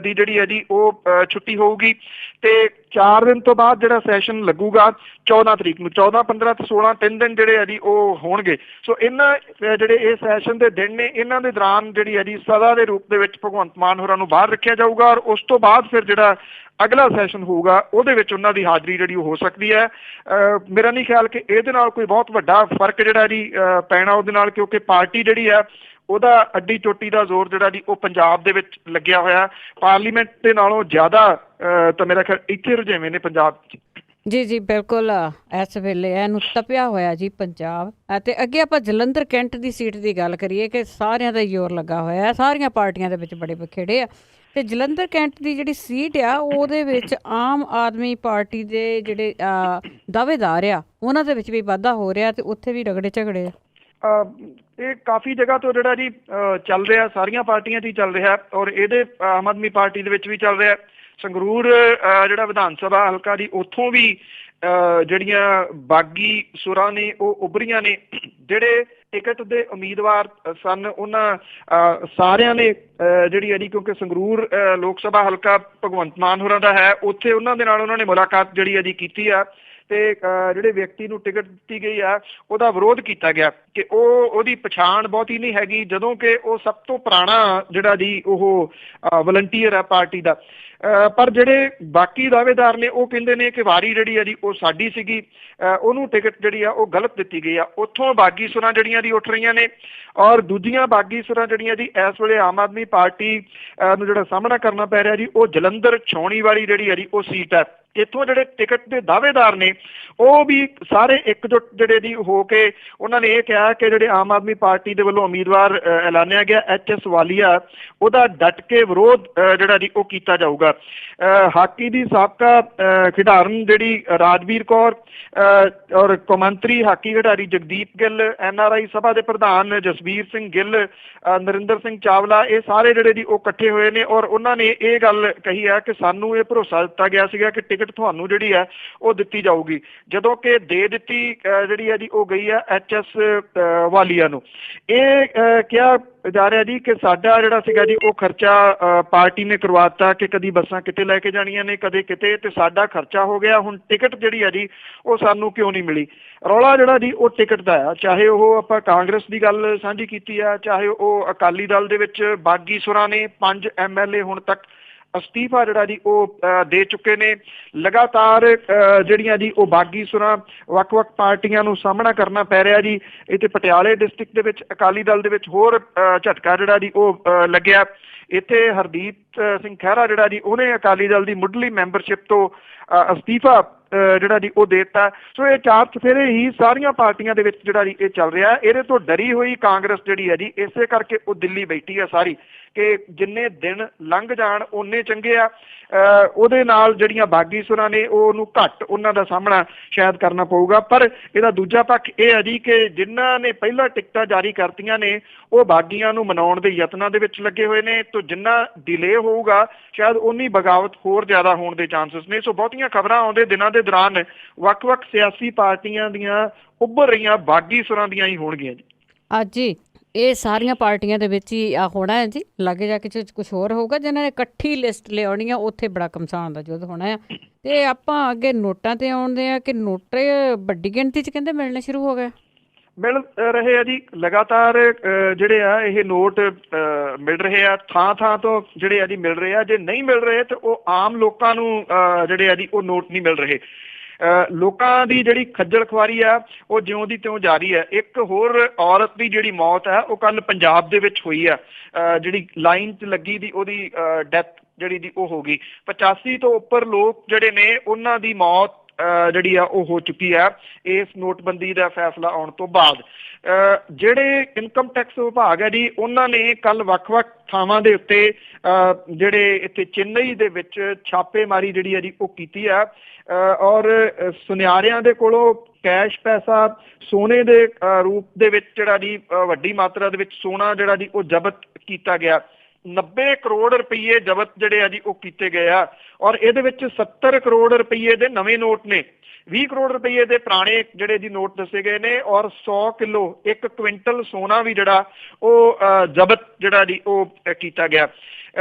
ਦੀ ਜਿਹੜੀ ਹੈ ਜੀ ਉਹ ਛੁੱਟੀ ਹੋਊਗੀ ਤੇ 4 ਦਿਨ ਤੋਂ ਬਾਅਦ ਜਿਹੜਾ ਸੈਸ਼ਨ ਲੱਗੂਗਾ 14 ਤਰੀਕ ਨੂੰ। 14, 15 ਤੇ 16 3 ਦਿਨ ਜਿਹੜੇ ਹੈ ਜੀ ਉਹ ਹੋਣਗੇ। ਸੋ ਇਹਨਾਂ ਜਿਹੜੇ ਇਹ ਸੈਸ਼ਨ ਦੇ ਦਿਨ ਨੇ ਇਹਨਾਂ ਦੇ ਦੌਰਾਨ ਜਿਹੜੀ ਹੈ ਜੀ ਸਜ਼ਾ ਦੇ ਰੂਪ ਦੇ ਵਿੱਚ ਭਗਵੰਤ ਮਾਨ ਹੋਰਾਂ ਨੂੰ ਬਾਹਰ ਰੱਖਿਆ ਜਾਊਗਾ ਔਰ ਉਸ ਤੋਂ ਬਾਅਦ ਫਿਰ ਜਿਹੜਾ ਅਗਲਾ ਸੈਸ਼ਨ ਹੋਊਗਾ ਉਹਦੇ ਵਿੱਚ ਉਹਨਾਂ ਦੀ ਹਾਜ਼ਰੀ ਜਿਹੜੀ ਉਹ ਹੋ ਸਕਦੀ ਹੈ। ਮੇਰਾ ਨਹੀਂ ਖਿਆਲ ਕਿ ਇਹਦੇ ਨਾਲ ਕੋਈ ਬਹੁਤ ਵੱਡਾ ਫਰਕ ਜਿਹੜਾ ਜੀ ਪੈਣਾ ਉਹਦੇ ਨਾਲ, ਕਿਉਂਕਿ ਪਾਰਟੀ ਜਿਹੜੀ ਹੈ ਉਹਦਾ ਅੱਡੀ ਚੋਟੀ ਦਾ ਜ਼ੋਰ ਜਿਹੜਾ ਜੀ ਉਹ ਪੰਜਾਬ ਦੇ ਵਿੱਚ ਲੱਗਿਆ ਹੋਇਆ। ਪਾਰਲੀਮੈਂਟ ਦੇ ਨਾਲੋਂ ਜ਼ਿਆਦਾ ਤਾਂ ਮੇਰਾ ਖਿਆਲ ਇੱਥੇ ਰੁਝੇਵੇਂ ਨੇ ਪੰਜਾਬ 'ਚ। ਜੀ ਬਿਲਕੁਲ ਇਸ ਵੇਲੇ ਇਹਨੂੰ ਤਪਿਆ ਹੋਇਆ ਜੀ ਪੰਜਾਬ। ਅਤੇ ਅੱਗੇ ਆਪਾਂ ਜਲੰਧਰ ਕੈਂਟ ਦੀ ਸੀਟ ਦੀ ਗੱਲ ਕਰੀਏ ਕਿ ਸਾਰਿਆਂ ਦਾ ਜ਼ੋਰ ਲੱਗਾ ਹੋਇਆ, ਸਾਰੀਆਂ ਪਾਰਟੀਆਂ ਦੇ ਵਿੱਚ ਬੜੇ ਬਖੇੜੇ ਆ ਤੇ ਜਲੰਧਰ ਕੈਂਟ ਦੀ ਜਿਹੜੀ ਸੀਟ ਆ ਉਹਦੇ ਵਿੱਚ ਆਮ ਆਦਮੀ ਪਾਰਟੀ ਦੇ ਜਿਹੜੇ ਦਾਅਵੇਦਾਰ ਆ ਉਹਨਾਂ ਦੇ ਵਿੱਚ ਵੀ ਵਾਧਾ ਹੋ ਰਿਹਾ ਤੇ ਉੱਥੇ ਵੀ ਰਗੜੇ ਝਗੜੇ ਆ। ਇਹ ਕਾਫੀ ਜਗ੍ਹਾ ਤੋਂ ਜਿਹੜਾ ਜੀ ਚੱਲ ਰਿਹਾ, ਸਾਰੀਆਂ ਪਾਰਟੀਆਂ 'ਚ ਹੀ ਚੱਲ ਰਿਹਾ ਔਰ ਇਹਦੇ ਆਮ ਆਦਮੀ ਪਾਰਟੀ ਦੇ ਵਿੱਚ ਵੀ ਚੱਲ ਰਿਹਾ। ਸੰਗਰੂਰ ਜਿਹੜਾ ਵਿਧਾਨ ਸਭਾ ਹਲਕਾ ਦੀ ਉੱਥੋਂ ਵੀ ਜਿਹੜੀਆਂ ਬਾਗੀ ਸੁਰਾਂ ਨੇ ਉਹ ਉੱਭਰੀਆਂ ਨੇ। ਜਿਹੜੇ ਟਿਕਟ ਦੇ ਉਮੀਦਵਾਰ ਸਨ ਉਹਨਾਂ ਸਾਰਿਆਂ ਨੇ ਜਿਹੜੀ ਹੈ ਜੀ, ਕਿਉਂਕਿ ਸੰਗਰੂਰ ਲੋਕ ਸਭਾ ਹਲਕਾ ਭਗਵੰਤ ਮਾਨ ਹੋਰਾਂ ਦਾ ਹੈ, ਉੱਥੇ ਉਹਨਾਂ ਦੇ ਨਾਲ ਉਹਨਾਂ ਨੇ ਮੁਲਾਕਾਤ ਜਿਹੜੀ ਹੈ ਜੀ ਕੀਤੀ ਆ ਤੇ ਜਿਹੜੇ ਵਿਅਕਤੀ ਨੂੰ ਟਿਕਟ ਦਿੱਤੀ ਗਈ ਆ ਉਹਦਾ ਵਿਰੋਧ ਕੀਤਾ ਗਿਆ ਕਿ ਉਹਦੀ ਪਛਾਣ ਬਹੁਤੀ ਨਹੀਂ ਹੈਗੀ, ਜਦੋਂ ਕਿ ਉਹ ਸਭ ਤੋਂ ਪੁਰਾਣਾ ਜਿਹੜਾ ਜੀ ਉਹ ਵਲੰਟੀਅਰ ਹੈ ਪਾਰਟੀ ਦਾ। ਪਰ ਜਿਹੜੇ ਬਾਕੀ ਦਾਅਵੇਦਾਰ ਨੇ ਉਹ ਕਹਿੰਦੇ ਨੇ ਕਿ ਵਾਰੀ ਜਿਹੜੀ ਹੈ ਜੀ ਉਹ ਸਾਡੀ ਸੀਗੀ, ਉਹਨੂੰ ਟਿਕਟ ਜਿਹੜੀ ਆ ਉਹ ਗਲਤ ਦਿੱਤੀ ਗਈ ਆ। ਉੱਥੋਂ ਬਾਗੀ ਸੁਰਾਂ ਜਿਹੜੀਆਂ ਦੀ ਉੱਠ ਰਹੀਆਂ ਨੇ ਔਰ ਦੂਜੀਆਂ ਬਾਗੀ ਸੁਰਾਂ ਜਿਹੜੀਆਂ ਜੀ ਇਸ ਵੇਲੇ ਆਮ ਆਦਮੀ ਪਾਰਟੀ ਨੂੰ ਜਿਹੜਾ ਸਾਹਮਣਾ ਕਰਨਾ ਪੈ ਰਿਹਾ ਜੀ ਉਹ ਜਲੰਧਰ ਛਾਉਣੀ ਵਾਲੀ ਜਿਹੜੀ ਹੈ ਜੀ ਉਹ ਸੀਟ ਹੈ। ਇੱਥੋਂ ਜਿਹੜੇ ਟਿਕਟ ਦੇ ਦਾਅਵੇਦਾਰ ਨੇ ਉਹ ਵੀ ਸਾਰੇ ਇਕਜੁੱਟ ਜਿਹੜੇ ਦੀ ਹੋ ਕੇ ਉਹਨਾਂ ਨੇ ਇਹ ਕਿਹਾ ਕਿ ਜਿਹੜੇ ਆਮ ਆਦਮੀ ਪਾਰਟੀ ਦੇ ਵੱਲੋਂ ਉਮੀਦਵਾਰ ਐਲਾਨਿਆ ਗਿਆ HS ਵਾਲੀਆ ਉਹਦਾ ਡਟ ਕੇ ਵਿਰੋਧ ਜਿਹੜਾ ਜੀ ਉਹ ਕੀਤਾ ਜਾਊਗਾ। ਹਾਕੀ ਦੀ ਸਾਬਕਾ ਖਿਡਾਰਨ ਜਿਹੜੀ ਰਾਜਵੀਰ ਕੌਰ ਔਰ ਕੌਮਾਂਤਰੀ ਹਾਕੀ ਖਿਡਾਰੀ ਜਗਦੀਪ ਗਿੱਲ, NRI ਸਭਾ ਦੇ ਪ੍ਰਧਾਨ ਜਸਵੀਰ ਸਿੰਘ ਗਿੱਲ, ਨਰਿੰਦਰ ਸਿੰਘ ਚਾਵਲਾ, ਇਹ ਸਾਰੇ ਜਿਹੜੇ ਜੀ ਉਹ ਇਕੱਠੇ ਹੋਏ ਨੇ ਔਰ ਉਹਨਾਂ ਨੇ ਇਹ ਗੱਲ ਕਹੀ ਹੈ ਕਿ ਸਾਨੂੰ ਇਹ ਭਰੋਸਾ ਦਿੱਤਾ ਗਿਆ ਸੀਗਾ ਕਿ ਟਿਕਟ ਤੁਹਾਨੂੰ ਜਿਹੜੀ ਹੈ ਉਹ ਦਿੱਤੀ ਜਾਊਗੀ, ਜਦੋਂ ਕਿ ਦੇ ਦਿੱਤੀ ਜਿਹੜੀ ਹੈ ਜੀ ਉਹ ਗਈ ਹੈ HS ਵਾਲੀਆ ਨੂੰ। ਇਹ ਕਿਹਾ ਜਾ ਰਿਹਾ ਜੀ ਕਿ ਸਾਡਾ ਜਿਹੜਾ ਸੀਗਾ ਜੀ ਉਹ ਖਰਚਾ ਪਾਰਟੀ ਨੇ ਕਰਵਾਤਾ ਕਿ ਕਦੀ ਬੱਸਾਂ ਕਿਤੇ ਲੈ ਕੇ ਜਾਣੀਆਂ ਨੇ ਕਦੇ ਕਿਤੇ, ਤੇ ਸਾਡਾ ਖਰਚਾ ਹੋ ਗਿਆ, ਹੁਣ ਟਿਕਟ ਜਿਹੜੀ ਹੈ ਜੀ ਉਹ ਸਾਨੂੰ ਕਿਉਂ ਨਹੀਂ ਮਿਲੀ। ਰੌਲਾ ਜਿਹੜਾ ਜੀ ਉਹ ਟਿਕਟ ਦਾ ਆ, ਚਾਹੇ ਉਹ ਆਪਾਂ ਕਾਂਗਰਸ ਦੀ ਗੱਲ ਸਾਂਝੀ ਕੀਤੀ ਆ, ਚਾਹੇ ਉਹ ਅਕਾਲੀ ਦਲ ਦੇ ਵਿੱਚ ਬਾਗੀ ਸੁਰਾਂ ਨੇ 5 MLA ਹੁਣ ਤੱਕ ਅਸਤੀਫਾ ਜਿਹੜਾ ਜੀ ਉਹ ਦੇ ਚੁੱਕੇ ਨੇ। ਲਗਾਤਾਰ ਜਿਹੜੀਆਂ ਜੀ ਉਹ ਬਾਗੀ ਸੁਰਾਂ ਵੱਖ-ਵੱਖ ਪਾਰਟੀਆਂ ਨੂੰ ਸਾਹਮਣਾ ਕਰਨਾ ਪੈ ਰਿਹਾ ਜੀ। ਇੱਥੇ ਪਟਿਆਲੇ ਡਿਸਟ੍ਰਿਕਟ ਦੇ ਵਿੱਚ ਅਕਾਲੀ ਦਲ ਦੇ ਵਿੱਚ ਹੋਰ ਝਟਕਾ ਜਿਹੜਾ ਜੀ ਉਹ ਲੱਗਿਆ। ਇੱਥੇ ਹਰਦੀਪ ਸਿੰਘ ਖਹਿਰਾ ਜਿਹੜਾ ਜੀ ਉਹਨੇ ਅਕਾਲੀ ਦਲ ਦੀ ਮੁੱਢਲੀ ਮੈਂਬਰਸ਼ਿਪ ਤੋਂ ਅਸਤੀਫਾ ਜਿਹੜਾ ਜੀ ਉਹ ਦੇ ਦਿੱਤਾ। ਸੋ ਇਹ ਚਾਰ ਚੁਫੇਰੇ ਹੀ ਸਾਰੀਆਂ ਪਾਰਟੀਆਂ ਦੇ ਵਿੱਚ ਜਿਹੜਾ ਜੀ ਇਹ ਚੱਲ ਰਿਹਾ। ਇਹਦੇ ਤੋਂ ਡਰੀ ਹੋਈ ਕਾਂਗਰਸ ਜਿਹੜੀ ਹੈ ਜੀ ਇਸੇ ਕਰਕੇ ਉਹ ਦਿੱਲੀ ਬੈਠੀ ਹੈ ਸਾਰੀ, ਕਿ ਜਿੰਨੇ ਦਿਨ ਲੰਘ ਜਾਣ ਓਨੇ ਚੰਗੇ ਆ। ਉਹਦੇ ਨਾਲ ਜਿਹੜੀਆਂ ਬਾਗੀ ਸੁਰਾਂ ਨੇ ਉਹਨੂੰ ਘੱਟ ਉਹਨਾਂ ਦਾ ਸਾਹਮਣਾ ਸ਼ਾਇਦ ਕਰਨਾ ਪਊਗਾ। ਪਰ ਇਹਦਾ ਦੂਜਾ ਪੱਖ ਇਹ ਹੈ ਜੀ ਕਿ ਜਿਨ੍ਹਾਂ ਨੇ ਪਹਿਲਾਂ ਟਿਕਟਾਂ ਜਾਰੀ ਕਰਤੀਆਂ ਨੇ ਉਹ ਬਾਗੀਆਂ ਨੂੰ ਮਨਾਉਣ ਦੇ ਯਤਨਾਂ ਦੇ ਵਿੱਚ ਲੱਗੇ ਹੋਏ ਨੇ, ਤਾਂ ਜਿੰਨਾ ਡਿਲੇ ਹੋਊਗਾ ਸ਼ਾਇਦ ਉਨੀ ਬਗਾਵਤ ਹੋਰ ਜ਼ਿਆਦਾ ਹੋਣ ਦੇ ਚਾਂਸਸ ਨੇ। ਸੋ ਬਹੁਤੀਆਂ ਖਬਰਾਂ ਆਉਂਦੇ ਦਿਨਾਂ ਦੇ ਦੌਰਾਨ ਵੱਖ-ਵੱਖ ਸਿਆਸੀ ਪਾਰਟੀਆਂ ਦੀਆਂ ਉੱਭਰ ਰਹੀਆਂ ਬਾਗੀ ਸੁਰਾਂ ਦੀਆਂ ਹੀ ਹੋਣਗੀਆਂ ਜੀ। ਅੱਜ ਹੀ ਇਹ ਸਾਰੀਆਂ ਪਾਰਟੀਆਂ ਦੇ ਵਿੱਚ ਹੀ ਆ ਹੋਣਾ ਹੈ ਜੀ, ਲਾਗੇ ਜਾ ਕੇ ਕੁਝ ਹੋਰ ਹੋਊਗਾ। ਜਿਨ੍ਹਾਂ ਨੇ ਇਕੱਠੀ ਲਿਸਟ ਲਿਆਉਣੀ ਆ ਉੱਥੇ ਬੜਾ ਘਮਸਾਨ ਦਾ ਯੁੱਧ ਹੋਣਾ ਆ। ਤੇ ਆਪਾਂ ਅੱਗੇ ਨੋਟਾਂ ਤੇ ਆਉਂਦੇ ਆ ਕਿ ਨੋਟ ਵੱਡੀ ਗਿਣਤੀ 'ਚ ਕਹਿੰਦੇ ਮਿਲਣੇ ਸ਼ੁਰੂ ਹੋ ਗਏ। ਮਿਲ ਰਹੇ ਆ ਜੀ ਲਗਾਤਾਰ ਜਿਹੜੇ ਆ ਇਹ ਨੋਟ ਮਿਲ ਰਹੇ ਆ, ਥਾਂ ਤੋਂ ਜਿਹੜੇ ਆ ਜੀ ਮਿਲ ਰਹੇ ਆ। ਜੇ ਨਹੀਂ ਮਿਲ ਰਹੇ ਤੇ ਉਹ ਆਮ ਲੋਕਾਂ ਨੂੰ ਜਿਹੜੇ ਆ ਜੀ ਉਹ ਨੋਟ ਨਹੀਂ ਮਿਲ ਰਹੇ। ਲੋਕਾਂ ਦੀ ਜਿਹੜੀ ਖੱਜਲ ਖੁਆਰੀ ਆ ਉਹ ਜਿਉਂ ਦੀ ਤਿਉਂ ਜਾਰੀ ਹੈ। ਇੱਕ ਹੋਰ ਔਰਤ ਦੀ ਜਿਹੜੀ ਮੌਤ ਹੈ ਉਹ ਕੱਲ ਪੰਜਾਬ ਦੇ ਵਿੱਚ ਹੋਈ ਆ, ਜਿਹੜੀ ਲਾਈਨ 'ਚ ਲੱਗੀ ਦੀ ਉਹਦੀ ਡੈਥ ਜਿਹੜੀ ਦੀ ਉਹ ਹੋ ਗਈ। 85 ਤੋਂ ਉੱਪਰ ਲੋਕ ਜਿਹੜੇ ਨੇ ਉਹਨਾਂ ਦੀ ਮੌਤ ਜਿਹੜੀ ਆ ਉਹ ਹੋ ਚੁੱਕੀ ਆ ਇਸ ਨੋਟਬੰਦੀ ਦਾ ਫੈਸਲਾ ਆਉਣ ਤੋਂ ਬਾਅਦ। ਜਿਹੜੇ ਇਨਕਮ ਟੈਕਸ ਵਿਭਾਗ ਹੈ ਜੀ ਉਹਨਾਂ ਨੇ ਕੱਲ ਵੱਖ-ਵੱਖ ਥਾਵਾਂ ਦੇ ਉੱਤੇ ਜਿਹੜੇ ਇੱਥੇ ਚੇਨਈ ਦੇ ਵਿੱਚ ਛਾਪੇਮਾਰੀ ਜਿਹੜੀ ਆ ਜੀ ਉਹ ਕੀਤੀ ਆ ਔਰ ਸੁਨਿਆਰਿਆਂ ਦੇ ਕੋਲੋਂ ਕੈਸ਼ ਪੈਸਾ ਸੋਨੇ ਦੇ ਰੂਪ ਦੇ ਵਿੱਚ ਜਿਹੜਾ ਜੀ ਵੱਡੀ ਮਾਤਰਾ ਦੇ ਵਿੱਚ ਸੋਨਾ ਜਿਹੜਾ ਜੀ ਉਹ ਜ਼ਬਤ ਕੀਤਾ ਗਿਆ। 90 ਕਰੋੜ ਰੁਪਈਏ ਜ਼ਬਤ ਜਿਹੜੇ ਆ ਜੀ ਉਹ ਕੀਤੇ ਗਏ ਆ ਔਰ ਇਹਦੇ ਵਿੱਚ 70 ਕਰੋੜ ਰੁਪਈਏ ਦੇ ਨਵੇਂ ਨੋਟ ਨੇ, 20 ਕਰੋੜ ਰੁਪਈਏ ਦੇ ਪੁਰਾਣੇ ਜਿਹੜੇ ਜੀ ਨੋਟ ਦੱਸੇ ਗਏ ਨੇ ਔਰ 100 ਕਿਲੋ 1 ਕੁਇੰਟਲ ਸੋਨਾ ਵੀ ਜਿਹੜਾ ਉਹ ਜ਼ਬਤ ਜਿਹੜਾ ਜੀ ਉਹ ਕੀਤਾ ਗਿਆ।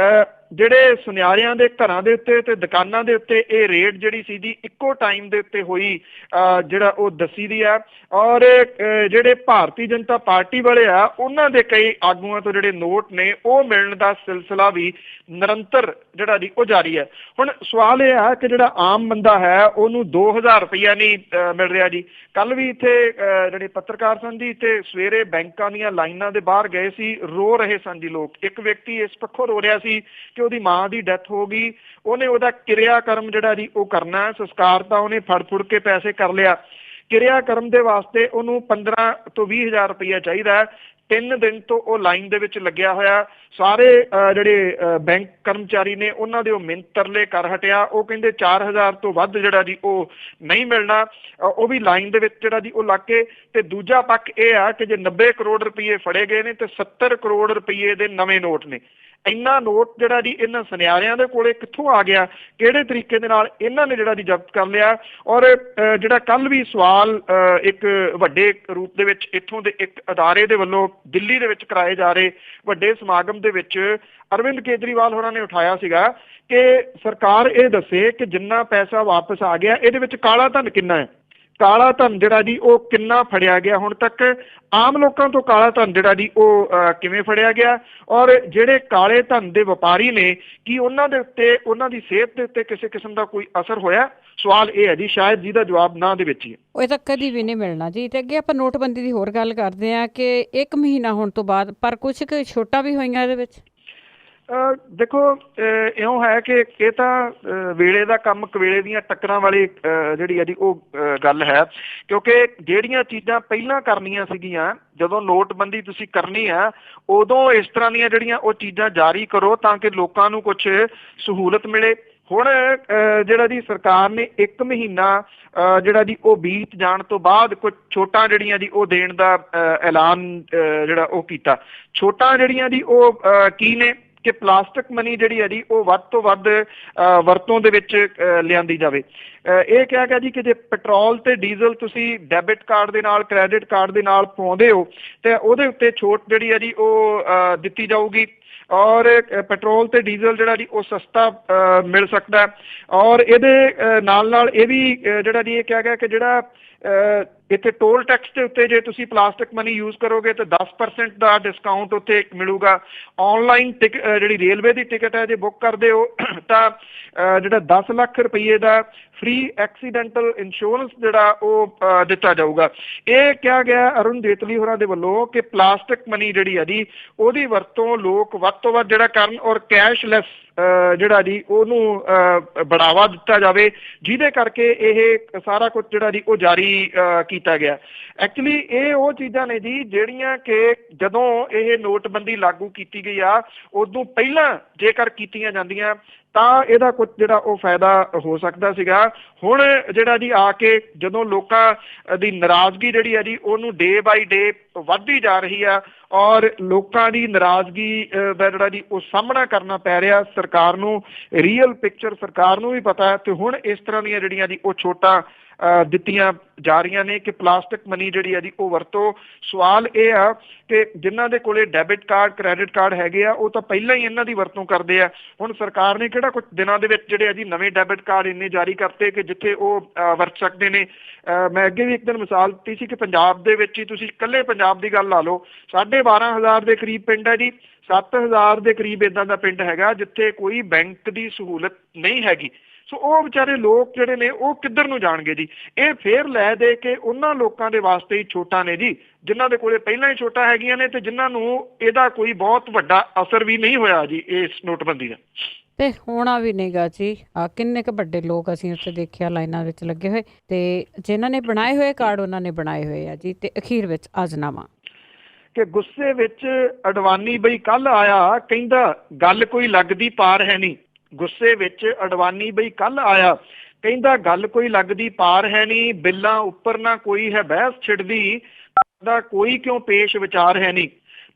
ਜਿਹੜੇ ਸੁਨਿਆਰਿਆਂ ਦੇ ਘਰਾਂ ਦੇ ਉੱਤੇ ਤੇ ਦੁਕਾਨਾਂ ਦੇ ਉੱਤੇ ਇਹ ਰੇਡ ਜਿਹੜੀ ਸੀ ਜੀ ਇੱਕੋ ਟਾਈਮ ਦੇ ਉੱਤੇ ਹੋਈ ਜਿਹੜਾ ਉਹ ਦੱਸੀ ਦੀ ਆ ਔਰ ਜਿਹੜੇ ਭਾਰਤੀ ਜਨਤਾ ਪਾਰਟੀ ਵਾਲੇ ਆ ਉਹਨਾਂ ਦੇ ਕਈ ਆਗੂਆਂ ਤੋਂ ਜਿਹੜੇ ਨੋਟ ਨੇ ਉਹ ਮਿਲਣ ਦਾ ਸਿਲਸਿਲਾ ਵੀ ਨਿਰੰਤਰ ਜਿਹੜਾ ਜੀ ਉਹ ਜਾਰੀ ਹੈ। ਹੁਣ ਸਵਾਲ ਇਹ ਆ ਕਿ ਜਿਹੜਾ ਆਮ ਬੰਦਾ ਹੈ ਉਹਨੂੰ 2000 ਰੁਪਈਆ ਨਹੀਂ ਮਿਲ ਰਿਹਾ ਜੀ। ਕੱਲ ਵੀ ਇੱਥੇ ਜਿਹੜੇ ਪੱਤਰਕਾਰ ਸਨ ਜੀ ਇੱਥੇ ਸਵੇਰੇ ਬੈਂਕਾਂ ਦੀਆਂ ਲਾਈਨਾਂ ਦੇ ਬਾਹਰ ਗਏ ਸੀ, ਰੋ ਰਹੇ ਸਨ ਜੀ ਲੋਕ। ਇੱਕ ਵਿਅਕਤੀ ਇਸ ਪੱਖੋਂ ਰੋ ਰਿਹਾ ਸੀ ਕਿ ਉਹਦੀ ਮਾਂ ਦੀ ਡੈਥ ਹੋ ਗਈ, ਉਹਨੇ ਉਹਦਾ ਕਿਰਿਆ ਕਰਮ ਜਿਹੜਾ ਜੀ ਉਹ ਕਰਨਾ, ਸੰਸਕਾਰ ਤਾਂ ਉਹਨੇ ਫੜ ਕੇ ਪੈਸੇ ਕਰ ਲਿਆ, ਕਿਰਿਆ ਕਰਮ ਦੇ ਵਾਸਤੇ ਉਹਨੂੰ 15 ਤੋਂ 20,000 ਰੁਪਈਆ ਚਾਹੀਦਾ ਹੈ। 3 ਦਿਨ ਤੋਂ ਉਹ ਲਾਈਨ ਦੇ ਵਿੱਚ ਲੱਗਿਆ ਹੋਇਆ। ਸਾਰੇ ਜਿਹੜੇ ਬੈਂਕ ਕਰਮਚਾਰੀ ਨੇ ਉਹਨਾਂ ਦੇ ਉਹ ਮਿੰਨਤ ਤਰਲੇ ਕਰ ਹਟਿਆ। ਉਹ ਕਹਿੰਦੇ 4000 ਤੋਂ ਵੱਧ ਜਿਹੜਾ ਜੀ ਉਹ ਨਹੀਂ ਮਿਲਣਾ, ਉਹ ਵੀ ਲਾਈਨ ਦੇ ਵਿੱਚ ਜਿਹੜਾ ਜੀ ਉਹ ਲੱਗ ਕੇ। ਤੇ ਦੂਜਾ ਪੱਖ ਇਹ ਆ ਕਿ ਜੇ 90 ਕਰੋੜ ਰੁਪਈਏ ਫੜੇ ਗਏ ਨੇ ਤੇ 70 ਕਰੋੜ ਰੁਪਈਏ ਦੇ ਨਵੇਂ ਨੋਟ ਨੇ। ਇੰਨਾ ਨੋਟ ਜਿਹੜਾ ਜੀ ਇਹਨਾਂ ਸੁਨਿਆਰਿਆਂ ਦੇ ਕੋਲੇ ਕਿੱਥੋਂ ਆ ਗਿਆ, ਕਿਹੜੇ ਤਰੀਕੇ ਦੇ ਨਾਲ ਇਹਨਾਂ ਨੇ ਜਿਹੜਾ ਜੀ ਜ਼ਬਤ ਕਰ ਲਿਆ। ਔਰ ਜਿਹੜਾ ਕੱਲ ਵੀ ਸਵਾਲ ਇੱਕ ਵੱਡੇ ਰੂਪ ਦੇ ਵਿੱਚ ਇੱਥੋਂ ਦੇ ਇੱਕ ਅਦਾਰੇ ਦੇ ਵੱਲੋਂ ਦਿੱਲੀ ਦੇ ਵਿੱਚ ਕਰਾਏ ਜਾ ਰਹੇ ਵੱਡੇ ਸਮਾਗਮ ਦੇ ਵਿੱਚ ਅਰਵਿੰਦ ਕੇਜਰੀਵਾਲ ਹੋਰਾਂ ਨੇ ਉਠਾਇਆ ਸੀਗਾ ਕਿ ਸਰਕਾਰ ਇਹ ਦੱਸੇ ਕਿ ਜਿੰਨਾ ਪੈਸਾ ਵਾਪਸ ਆ ਗਿਆ ਇਹਦੇ ਵਿੱਚ ਕਾਲਾ ਧਨ ਕਿੰਨਾ ਹੈ, ਕਾਲਾ ਧਨ ਜਿਹੜਾ ਜੀ ਉਹ ਕਿੰਨਾ ਫੜਿਆ ਗਿਆ ਹੁਣ ਤੱਕ, ਆਮ ਲੋਕਾਂ ਤੋਂ ਕਾਲਾ ਧਨ ਜਿਹੜਾ ਜੀ ਉਹ ਕਿਵੇਂ ਫੜਿਆ ਗਿਆ ਔਰ ਜਿਹੜੇ ਕਾਲੇ ਧਨ ਦੇ ਵਪਾਰੀ ਨੇ ਕੀ ਉਹਨਾਂ ਦੇ ਉੱਤੇ ਉਹਨਾਂ ਦੀ ਸਿਹਤ ਦੇ ਉੱਤੇ ਕਿਸੇ ਕਿਸਮ ਦਾ ਕੋਈ ਅਸਰ ਹੋਇਆ। ਸਵਾਲ ਇਹ ਹੈ ਜੀ, ਸ਼ਾਇਦ ਜਿਹਦਾ ਜਵਾਬ ਨਾ ਦੇ ਵਿੱਚ ਹੀ ਹੈ। ਉਹ ਤਾਂ ਕਦੀ ਵੀ ਨਹੀਂ ਮਿਲਣਾ ਜੀ। ਤੇ ਅੱਗੇ ਆਪਾਂ ਨੋਟਬੰਦੀ ਦੀ ਹੋਰ ਗੱਲ ਕਰਦੇ ਹਾਂ ਕਿ 1 ਮਹੀਨਾ ਹੋਣ ਤੋਂ ਬਾਅਦ ਪਰ ਕੁਝ ਕੁ ਛੋਟਾਂ ਵੀ ਹੋਈਆਂ ਇਹਦੇ ਵਿੱਚ। ਦੇਖੋ ਇਉਂ ਹੈ ਕਿ ਇਹ ਤਾਂ ਵੇਲੇ ਦਾ ਕੰਮ ਕਵੇਲੇ ਦੀਆਂ ਟੱਕਰਾਂ ਵਾਲੀ ਜਿਹੜੀ ਆ ਜੀ ਉਹ ਗੱਲ ਹੈ। ਕਿਉਂਕਿ ਜਿਹੜੀਆਂ ਚੀਜ਼ਾਂ ਪਹਿਲਾਂ ਕਰਨੀਆਂ ਸੀਗੀਆਂ, ਜਦੋਂ ਨੋਟਬੰਦੀ ਤੁਸੀਂ ਕਰਨੀ ਆ ਉਦੋਂ ਇਸ ਤਰ੍ਹਾਂ ਦੀਆਂ ਜਿਹੜੀਆਂ ਉਹ ਚੀਜ਼ਾਂ ਜਾਰੀ ਕਰੋ ਤਾਂ ਕਿ ਲੋਕਾਂ ਨੂੰ ਕੁਝ ਸਹੂਲਤ ਮਿਲੇ। ਹੁਣ ਜਿਹੜਾ ਜੀ ਸਰਕਾਰ ਨੇ 1 ਮਹੀਨਾ ਜਿਹੜਾ ਜੀ ਉਹ ਬੀਤ ਜਾਣ ਤੋਂ ਬਾਅਦ ਕੁਝ ਛੋਟਾਂ ਜਿਹੜੀਆਂ ਜੀ ਉਹ ਦੇਣ ਦਾ ਐਲਾਨ ਜਿਹੜਾ ਉਹ ਕੀਤਾ। ਛੋਟਾਂ ਜਿਹੜੀਆਂ ਜੀ ਉਹ ਕੀ ਨੇ ਕਿ ਪਲਾਸਟਿਕ ਮਨੀ ਜਿਹੜੀ ਹੈ ਜੀ ਉਹ ਵੱਧ ਤੋਂ ਵੱਧ ਵਰਤੋਂ ਦੇ ਵਿੱਚ ਲਿਆਂਦੀ ਜਾਵੇ। ਇਹ ਕਿਹਾ ਗਿਆ ਜੀ ਕਿ ਜੇ ਪੈਟਰੋਲ ਤੇ ਡੀਜ਼ਲ ਤੁਸੀਂ ਡੈਬਿਟ ਕਾਰਡ ਦੇ ਨਾਲ ਕ੍ਰੈਡਿਟ ਕਾਰਡ ਦੇ ਨਾਲ ਪਾਉਂਦੇ ਹੋ ਤੇ ਉਹਦੇ ਉੱਤੇ ਛੋਟ ਜਿਹੜੀ ਹੈ ਜੀ ਉਹ ਦਿੱਤੀ ਜਾਊਗੀ ਔਰ ਪੈਟਰੋਲ ਤੇ ਡੀਜ਼ਲ ਜਿਹੜਾ ਜੀ ਉਹ ਸਸਤਾ ਮਿਲ ਸਕਦਾ। ਔਰ ਇਹਦੇ ਨਾਲ ਇਹ ਵੀ ਜਿਹੜਾ ਜੀ ਇਹ ਕਿਹਾ ਗਿਆ ਕਿ ਜਿਹੜਾ ਇੱਥੇ ਟੋਲ ਟੈਕਸ ਦੇ ਉੱਤੇ ਜੇ ਤੁਸੀਂ ਪਲਾਸਟਿਕ ਮਨੀ ਯੂਜ਼ ਕਰੋਗੇ ਤਾਂ 10% ਦਾ ਡਿਸਕਾਊਂਟ ਉੱਥੇ ਮਿਲੂਗਾ। ਔਨਲਾਈਨ ਜਿਹੜੀ ਰੇਲਵੇ ਦੀ ਟਿਕਟ ਹੈ ਜੇ ਬੁੱਕ ਕਰਦੇ ਹੋ ਤਾਂ ਜਿਹੜਾ 10 ਲੱਖ ਰੁਪਈਏ ਦਾ ਫ੍ਰੀ ਐਕਸੀਡੈਂਟਲ ਇੰਸ਼ੋਰੈਂਸ ਜਿਹੜਾ ਉਹ ਦਿੱਤਾ ਜਾਊਗਾ। ਇਹ ਕਿਹਾ ਗਿਆ ਅਰੁਣ ਜੇਤਲੀ ਹੋਰਾਂ ਦੇ ਵੱਲੋਂ ਕਿ ਪਲਾਸਟਿਕ ਮਨੀ ਜਿਹੜੀ ਹੈ ਜੀ ਉਹਦੀ ਵਰਤੋਂ ਲੋਕ ਵੱਧ ਤੋਂ ਵੱਧ ਜਿਹੜਾ ਕਰਨ ਔਰ ਕੈਸ਼ਲੈਸ ਜਿਹੜਾ ਜੀ ਉਹਨੂੰ ਬੜਾਵਾ ਦਿੱਤਾ ਜਾਵੇ, ਜਿਹਦੇ ਕਰਕੇ ਇਹ ਸਾਰਾ ਕੁਝ ਜਿਹੜਾ ਜੀ ਉਹ ਜਾਰੀ ਕੀਤਾ ਗਿਆ। ਐਕਚੁਅਲੀ ਇਹ ਉਹ ਚੀਜ਼ਾਂ ਨੇ ਜੀ ਜਿਹੜੀਆਂ ਕਿ ਜਦੋਂ ਇਹ ਨੋਟਬੰਦੀ ਲਾਗੂ ਕੀਤੀ ਗਈ ਆ ਉਦੋਂ ਪਹਿਲਾਂ ਜੇਕਰ ਕੀਤੀਆਂ ਜਾਂਦੀਆਂ ਤਾਂ ਇਹਦਾ ਕੁਝ ਜਿਹੜਾ ਉਹ ਫਾਇਦਾ ਹੋ ਸਕਦਾ ਸੀਗਾ। ਹੁਣ ਜਿਹੜਾ ਜੀ ਆ ਕੇ ਜਦੋਂ ਲੋਕਾਂ ਦੀ ਨਾਰਾਜ਼ਗੀ ਜਿਹੜੀ ਹੈ ਜੀ ਉਹਨੂੰ ਡੇ ਬਾਈ ਡੇ ਵੱਧਦੀ ਜਾ ਰਹੀ ਆ ਔਰ ਲੋਕਾਂ ਦੀ ਨਾਰਾਜ਼ਗੀ ਦਾ ਜਿਹੜਾ ਜੀ ਉਹ ਸਾਹਮਣਾ ਕਰਨਾ ਪੈ ਰਿਹਾ ਸਰਕਾਰ ਨੂੰ। ਰੀਅਲ ਪਿਕਚਰ ਸਰਕਾਰ ਨੂੰ ਵੀ ਪਤਾ ਹੈ ਤੇ ਹੁਣ ਇਸ ਤਰ੍ਹਾਂ ਦੀਆਂ ਜਿਹੜੀਆਂ ਜੀ ਉਹ ਛੋਟਾਂ ਦਿੱਤੀਆਂ ਜਾ ਰਹੀਆਂ ਨੇ ਕਿ ਪਲਾਸਟਿਕ ਮਨੀ ਜਿਹੜੀ ਹੈ ਜੀ ਉਹ ਵਰਤੋ। ਸਵਾਲ ਇਹ ਆ ਕਿ ਜਿਨ੍ਹਾਂ ਦੇ ਕੋਲੇ ਡੈਬਿਟ ਕਾਰਡ ਕ੍ਰੈਡਿਟ ਕਾਰਡ ਹੈਗੇ ਆ ਉਹ ਤਾਂ ਪਹਿਲਾਂ ਹੀ ਇਹਨਾਂ ਦੀ ਵਰਤੋਂ ਕਰਦੇ ਆ। ਹੁਣ ਸਰਕਾਰ ਨੇ ਕਿਹੜਾ ਕੁਝ ਦਿਨਾਂ ਦੇ ਵਿੱਚ ਜਿਹੜੇ ਆ ਜੀ ਨਵੇਂ ਡੈਬਿਟ ਕਾਰਡ ਇੰਨੇ ਜਾਰੀ ਕਰਤੇ ਕਿ ਜਿੱਥੇ ਉਹ ਵਰਤ ਸਕਦੇ ਨੇ। ਮੈਂ ਅੱਗੇ ਵੀ ਇੱਕ ਦਿਨ ਮਿਸਾਲ ਦਿੱਤੀ ਸੀ ਕਿ ਪੰਜਾਬ ਦੇ ਵਿੱਚ ਹੀ ਤੁਸੀਂ ਇਕੱਲੇ ਪੰਜਾਬ ਦੀ ਗੱਲ ਲਾ ਲਓ 12,500 ਦੇ ਕਰੀਬ ਪਿੰਡ ਹੈ ਜੀ। 7,000 ਦੇ ਕਰੀਬ ਇਦਾਂ ਦਾ ਪਿੰਡ ਹੈਗਾ ਜਿੱਥੇ ਕੋਈ ਬੈਂਕ ਦੀ ਸਹੂਲਤ ਨਹੀਂ ਹੈਗੀ। ਸੋ ਉਹ ਵਿਚਾਰੇ ਲੋਕ ਜਿਹੜੇ ਨੇ ਉਹ ਕਿੱਧਰ ਨੂੰ ਜਾਣਗੇ ਜੀ। ਇਹ ਫੇਰ ਲੈ ਦੇ ਕੇ ਉਹਨਾਂ ਲੋਕਾਂ ਦੇ ਵਾਸਤੇ ਹੀ ਛੋਟਾਂ ਨੇ ਜੀ ਜਿਨ੍ਹਾਂ ਦੇ ਕੋਲੇ ਪਹਿਲਾਂ ਹੀ ਛੋਟਾਂ ਹੈਗੀਆਂ ਨੇ ਤੇ ਜਿਨ੍ਹਾਂ ਨੂੰ ਇਹਦਾ ਕੋਈ ਬਹੁਤ ਵੱਡਾ ਅਸਰ ਵੀ ਨਹੀਂ ਹੋਇਆ ਜੀ ਇਸ ਨੋਟਬੰਦੀ ਦਾ। ਤੇ ਹੋਣਾ ਵੀ ਨਹੀਂਗਾ ਜੀ। ਕਿੰਨੇ ਕੁ ਵੱਡੇ ਲੋਕ ਅਸੀਂ ਉੱਥੇ ਦੇਖਿਆ ਲਾਈਨਾਂ ਵਿੱਚ ਲੱਗੇ ਹੋਏ ਤੇ ਜਿਨ੍ਹਾਂ ਨੇ ਬਣਾਏ ਹੋਏ ਕਾਰਡ ਉਹਨਾਂ ਨੇ ਬਣਾਏ ਹੋਏ ਆ ਜੀ। ਤੇ ਅਖੀਰ ਵਿੱਚ ਆਜ਼ਨਾਮਾ ਕਿ ਗੁੱਸੇ ਵਿੱਚ ਅਡਵਾਨੀ ਬਈ ਕੱਲ ਆਇਆ ਕਹਿੰਦਾ ਗੱਲ ਕੋਈ ਲੱਗਦੀ ਪਾਰ ਹੈ ਨਹੀਂ। ਗੁੱਸੇ ਵਿੱਚ ਅਡਵਾਨੀ ਬਈ ਕੱਲ ਆਇਆ ਕਹਿੰਦਾ ਗੱਲ ਕੋਈ ਲੱਗਦੀ ਪਾਰ ਹੈ ਨਹੀਂ। ਬਿੱਲਾਂ ਉੱਪਰ ਨਾ ਕੋਈ ਹੈ ਬਹਿਸ ਛਿੜਦੀ ਦਾ ਕੋਈ ਕਿਉਂ ਪੇਸ਼ ਵਿਚਾਰ ਹੈ ਨਹੀਂ।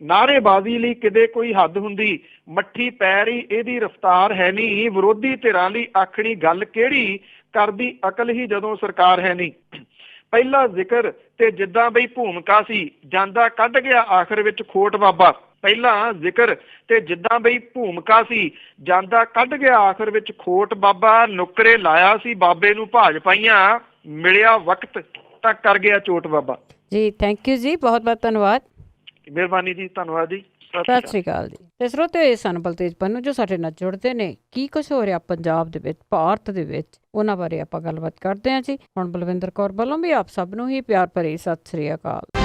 ਨਾਅਰੇਬਾਜ਼ੀ ਲਈ ਕਿਤੇ ਕੋਈ ਹੱਦ ਹੁੰਦੀ ਮੱਠੀ ਪੈਰੀ ਇਹਦੀ ਰਫ਼ਤਾਰ ਹੈ ਨਹੀਂ। ਵਿਰੋਧੀ ਧਿਰਾਂ ਲਈ ਆਖਣੀ ਗੱਲ ਕਿਹੜੀ ਕਰਦੀ ਅਕਲ ਹੀ ਜਦੋਂ ਸਰਕਾਰ ਹੈ ਨਹੀਂ। ਪਹਿਲਾ ਜ਼ਿਕਰ ਤੇ ਜਿੱਦਾਂ ਬਈ ਭੂਮਿਕਾ ਸੀ ਜਾਂਦਾ ਕੱਢ ਗਿਆ ਆਖਰ ਵਿੱਚ ਖੋਟ ਬਾਬਾ। ਪਹਿਲਾਂ ਜ਼ਿਕਰ ਤੇ ਜਿੱਦਾਂ ਬਈ ਭੂਮਿਕਾ ਸੀ ਜਾਂਦਾ ਕੱਢ ਗਿਆ ਆਖਰ ਵਿੱਚ ਖੋਟ ਬਾਬਾ। ਨੁਕਰੇ ਲਾਇਆ ਸੀ ਬਾਬੇ ਨੂੰ ਭਾਜ ਪਾਈਆਂ ਮਿਲਿਆ ਵਕਤ ਤਾਂ ਕਰ ਗਿਆ ਚੋਟ ਬਾਬਾ। ਜੀ ਥੈਂਕ ਯੂ ਜੀ, ਬਹੁਤ ਬਹੁਤ ਧੰਨਵਾਦ। ਮਿਹਰਬਾਨੀ ਜੀ, ਧੰਨਵਾਦ ਜੀ। ਸਤਿ ਸ਼੍ਰੀ ਅਕਾਲ ਜੀ। ਤੇ ਸਰੋਤਿਓ ਇਹ ਸਨ ਬਲਤੇਜ ਪੰਨੂ ਜੋ ਸਾਡੇ ਨਾਲ ਜੁੜਦੇ ਨੇ। ਕੀ ਕੁਛ ਹੋ ਰਿਹਾ ਪੰਜਾਬ ਦੇ ਵਿੱਚ ਭਾਰਤ ਦੇ ਵਿੱਚ ਉਹਨਾਂ ਬਾਰੇ ਆਪਾਂ ਗੱਲਬਾਤ ਕਰਦੇ ਹਾਂ ਜੀ। ਹੁਣ ਬਲਵਿੰਦਰ ਕੌਰ ਵੱਲੋਂ ਵੀ ਆਪ ਸਭ ਨੂੰ ਹੀ ਪਿਆਰ ਭਰੀ ਸਤਿ ਸ਼੍ਰੀ ਅਕਾਲ।